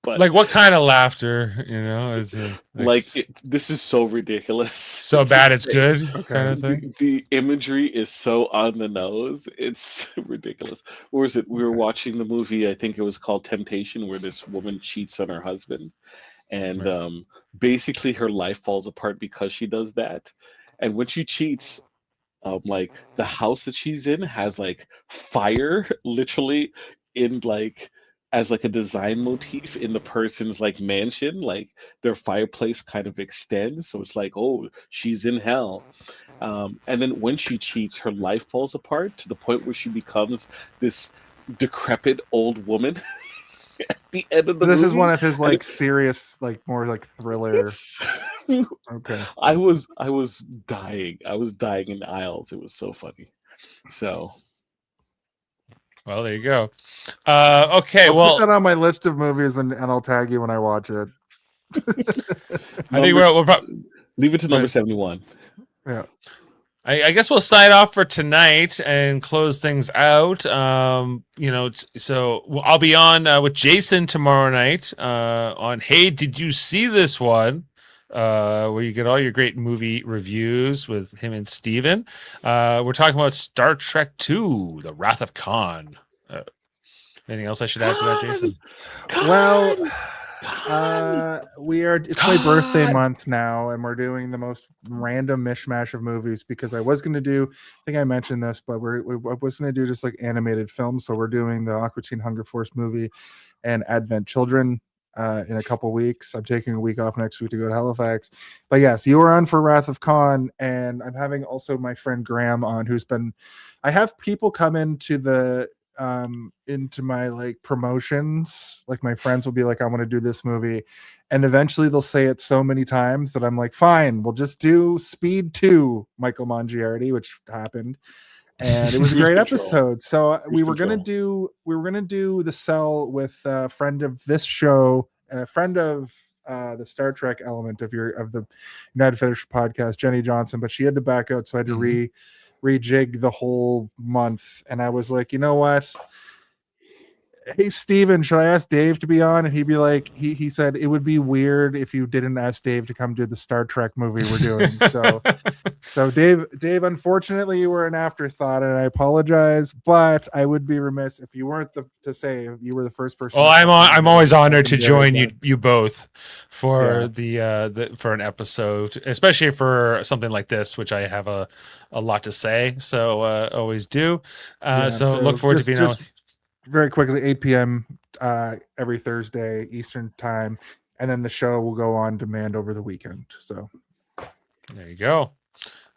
Speaker 3: But
Speaker 1: Like what kind of laughter, is
Speaker 3: this is so ridiculous.
Speaker 1: so bad it's good kind of thing.
Speaker 3: The imagery is so on the nose. It's ridiculous. Or is it? We were watching the movie, I think it was called Temptation, where this woman cheats on her husband. And basically her life falls apart because she does that. And when she cheats, like the house that she's in has like fire literally in like as like a design motif in the person's like mansion, like their fireplace kind of extends, so it's like, oh, she's in hell. And then when she cheats, her life falls apart to the point where she becomes this decrepit old woman at the end of the
Speaker 2: This
Speaker 3: movie.
Speaker 2: is one of his
Speaker 3: And
Speaker 2: like serious, like more like thriller.
Speaker 3: it's-
Speaker 2: Okay.
Speaker 3: I was dying. I was dying in the aisles. It was so funny. So
Speaker 1: Well, there you go. Okay,
Speaker 2: I'll
Speaker 1: well,
Speaker 2: put that on my list of movies and I'll tag you when I watch it.
Speaker 1: I think we're probably.
Speaker 3: leave it to number 71.
Speaker 2: Yeah.
Speaker 1: I guess we'll sign off for tonight and close things out. So I'll be on with Jason tomorrow night on Hey, Did You See This One? Where you get all your great movie reviews with him and Steven. We're talking about Star Trek II, The Wrath of Khan. Anything else I should add to that, Jason?
Speaker 2: Well, it's my birthday month now, and we're doing the most random mishmash of movies because I was going to do, I think I mentioned this, but I was going to do just like animated films. So we're doing the Aqua Teen Hunger Force movie and Advent Children in a couple weeks. I'm taking a week off next week to go to Halifax. But yes, you are on for Wrath of Khan, and I'm having also my friend Graham on, I have people come into my like promotions, like my friends will be like, I want to do this movie, and eventually they'll say it so many times that I'm like, fine, we'll just do Speed 2, Michael Mongiardi, which happened. and it was a
Speaker 3: Cruise
Speaker 2: great
Speaker 3: control.
Speaker 2: episode. So we were
Speaker 3: control.
Speaker 2: gonna do the Cell with a friend of this show, a friend of the Star Trek element of the United Federation podcast, Jenny Johnson, but she had to back out, so I had to rejig the whole month. And I was like, you know what? Hey Steven, should I ask Dave to be on? And he'd be like, he said it would be weird if you didn't ask Dave to come do the Star Trek movie we're doing. So Dave, unfortunately you were an afterthought, and I apologize, but I would be remiss if you weren't to say you were the first person.
Speaker 1: Well, I'm always honored to join
Speaker 2: you.
Speaker 1: you both for the for an episode, especially for something like this, which I have a lot to say. So always do. So look forward to being on.
Speaker 2: Very quickly, 8 p.m. Every Thursday Eastern time, and then the show will go on demand over the weekend. So
Speaker 1: there you go.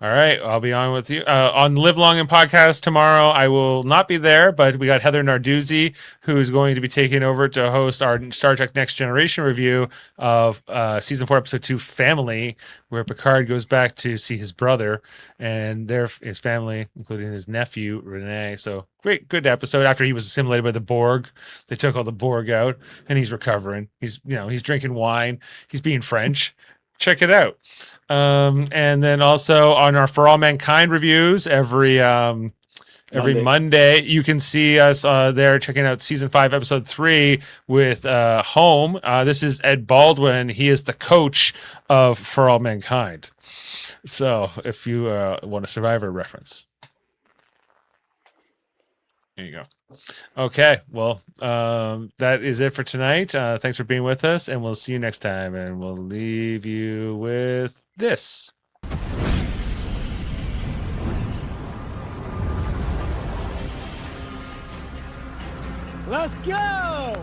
Speaker 1: All right, I'll be on with you on Live Long and Podcast tomorrow. I will not be there, but we got Heather Narduzzi, who is going to be taking over to host our Star Trek Next Generation review of season 4, episode 2, Family, where Picard goes back to see his brother and his family, including his nephew Renee. So good episode. After he was assimilated by the Borg, they took all the Borg out, and he's recovering. He's drinking wine. He's being French. Check it out. And then also on our For All Mankind reviews every Monday, you can see us there checking out season 5, episode 3 with Home. This is Ed Baldwin. He is the coach of For All Mankind. So if you want a Survivor reference, there you go. Okay, well, that is it for tonight. Thanks for being with us, and we'll see you next time. And we'll leave you with this.
Speaker 5: Let's go!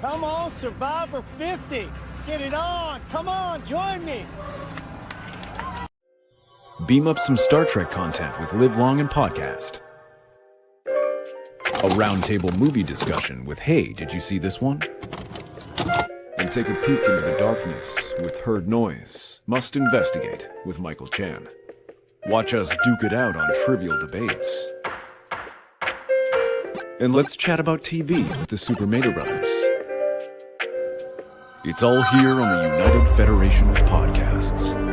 Speaker 5: Come on, Survivor 50. Get it on. Come on, join me.
Speaker 9: Beam up some Star Trek content with Live Long and Podcast. A roundtable movie discussion with Hey, did you see this one? And take a peek into the darkness with Heard Noise, Must Investigate with Michael Chan. Watch us duke it out on trivial debates. And let's chat about TV with the Super Mater Brothers. It's all here on the United Federation of Podcasts.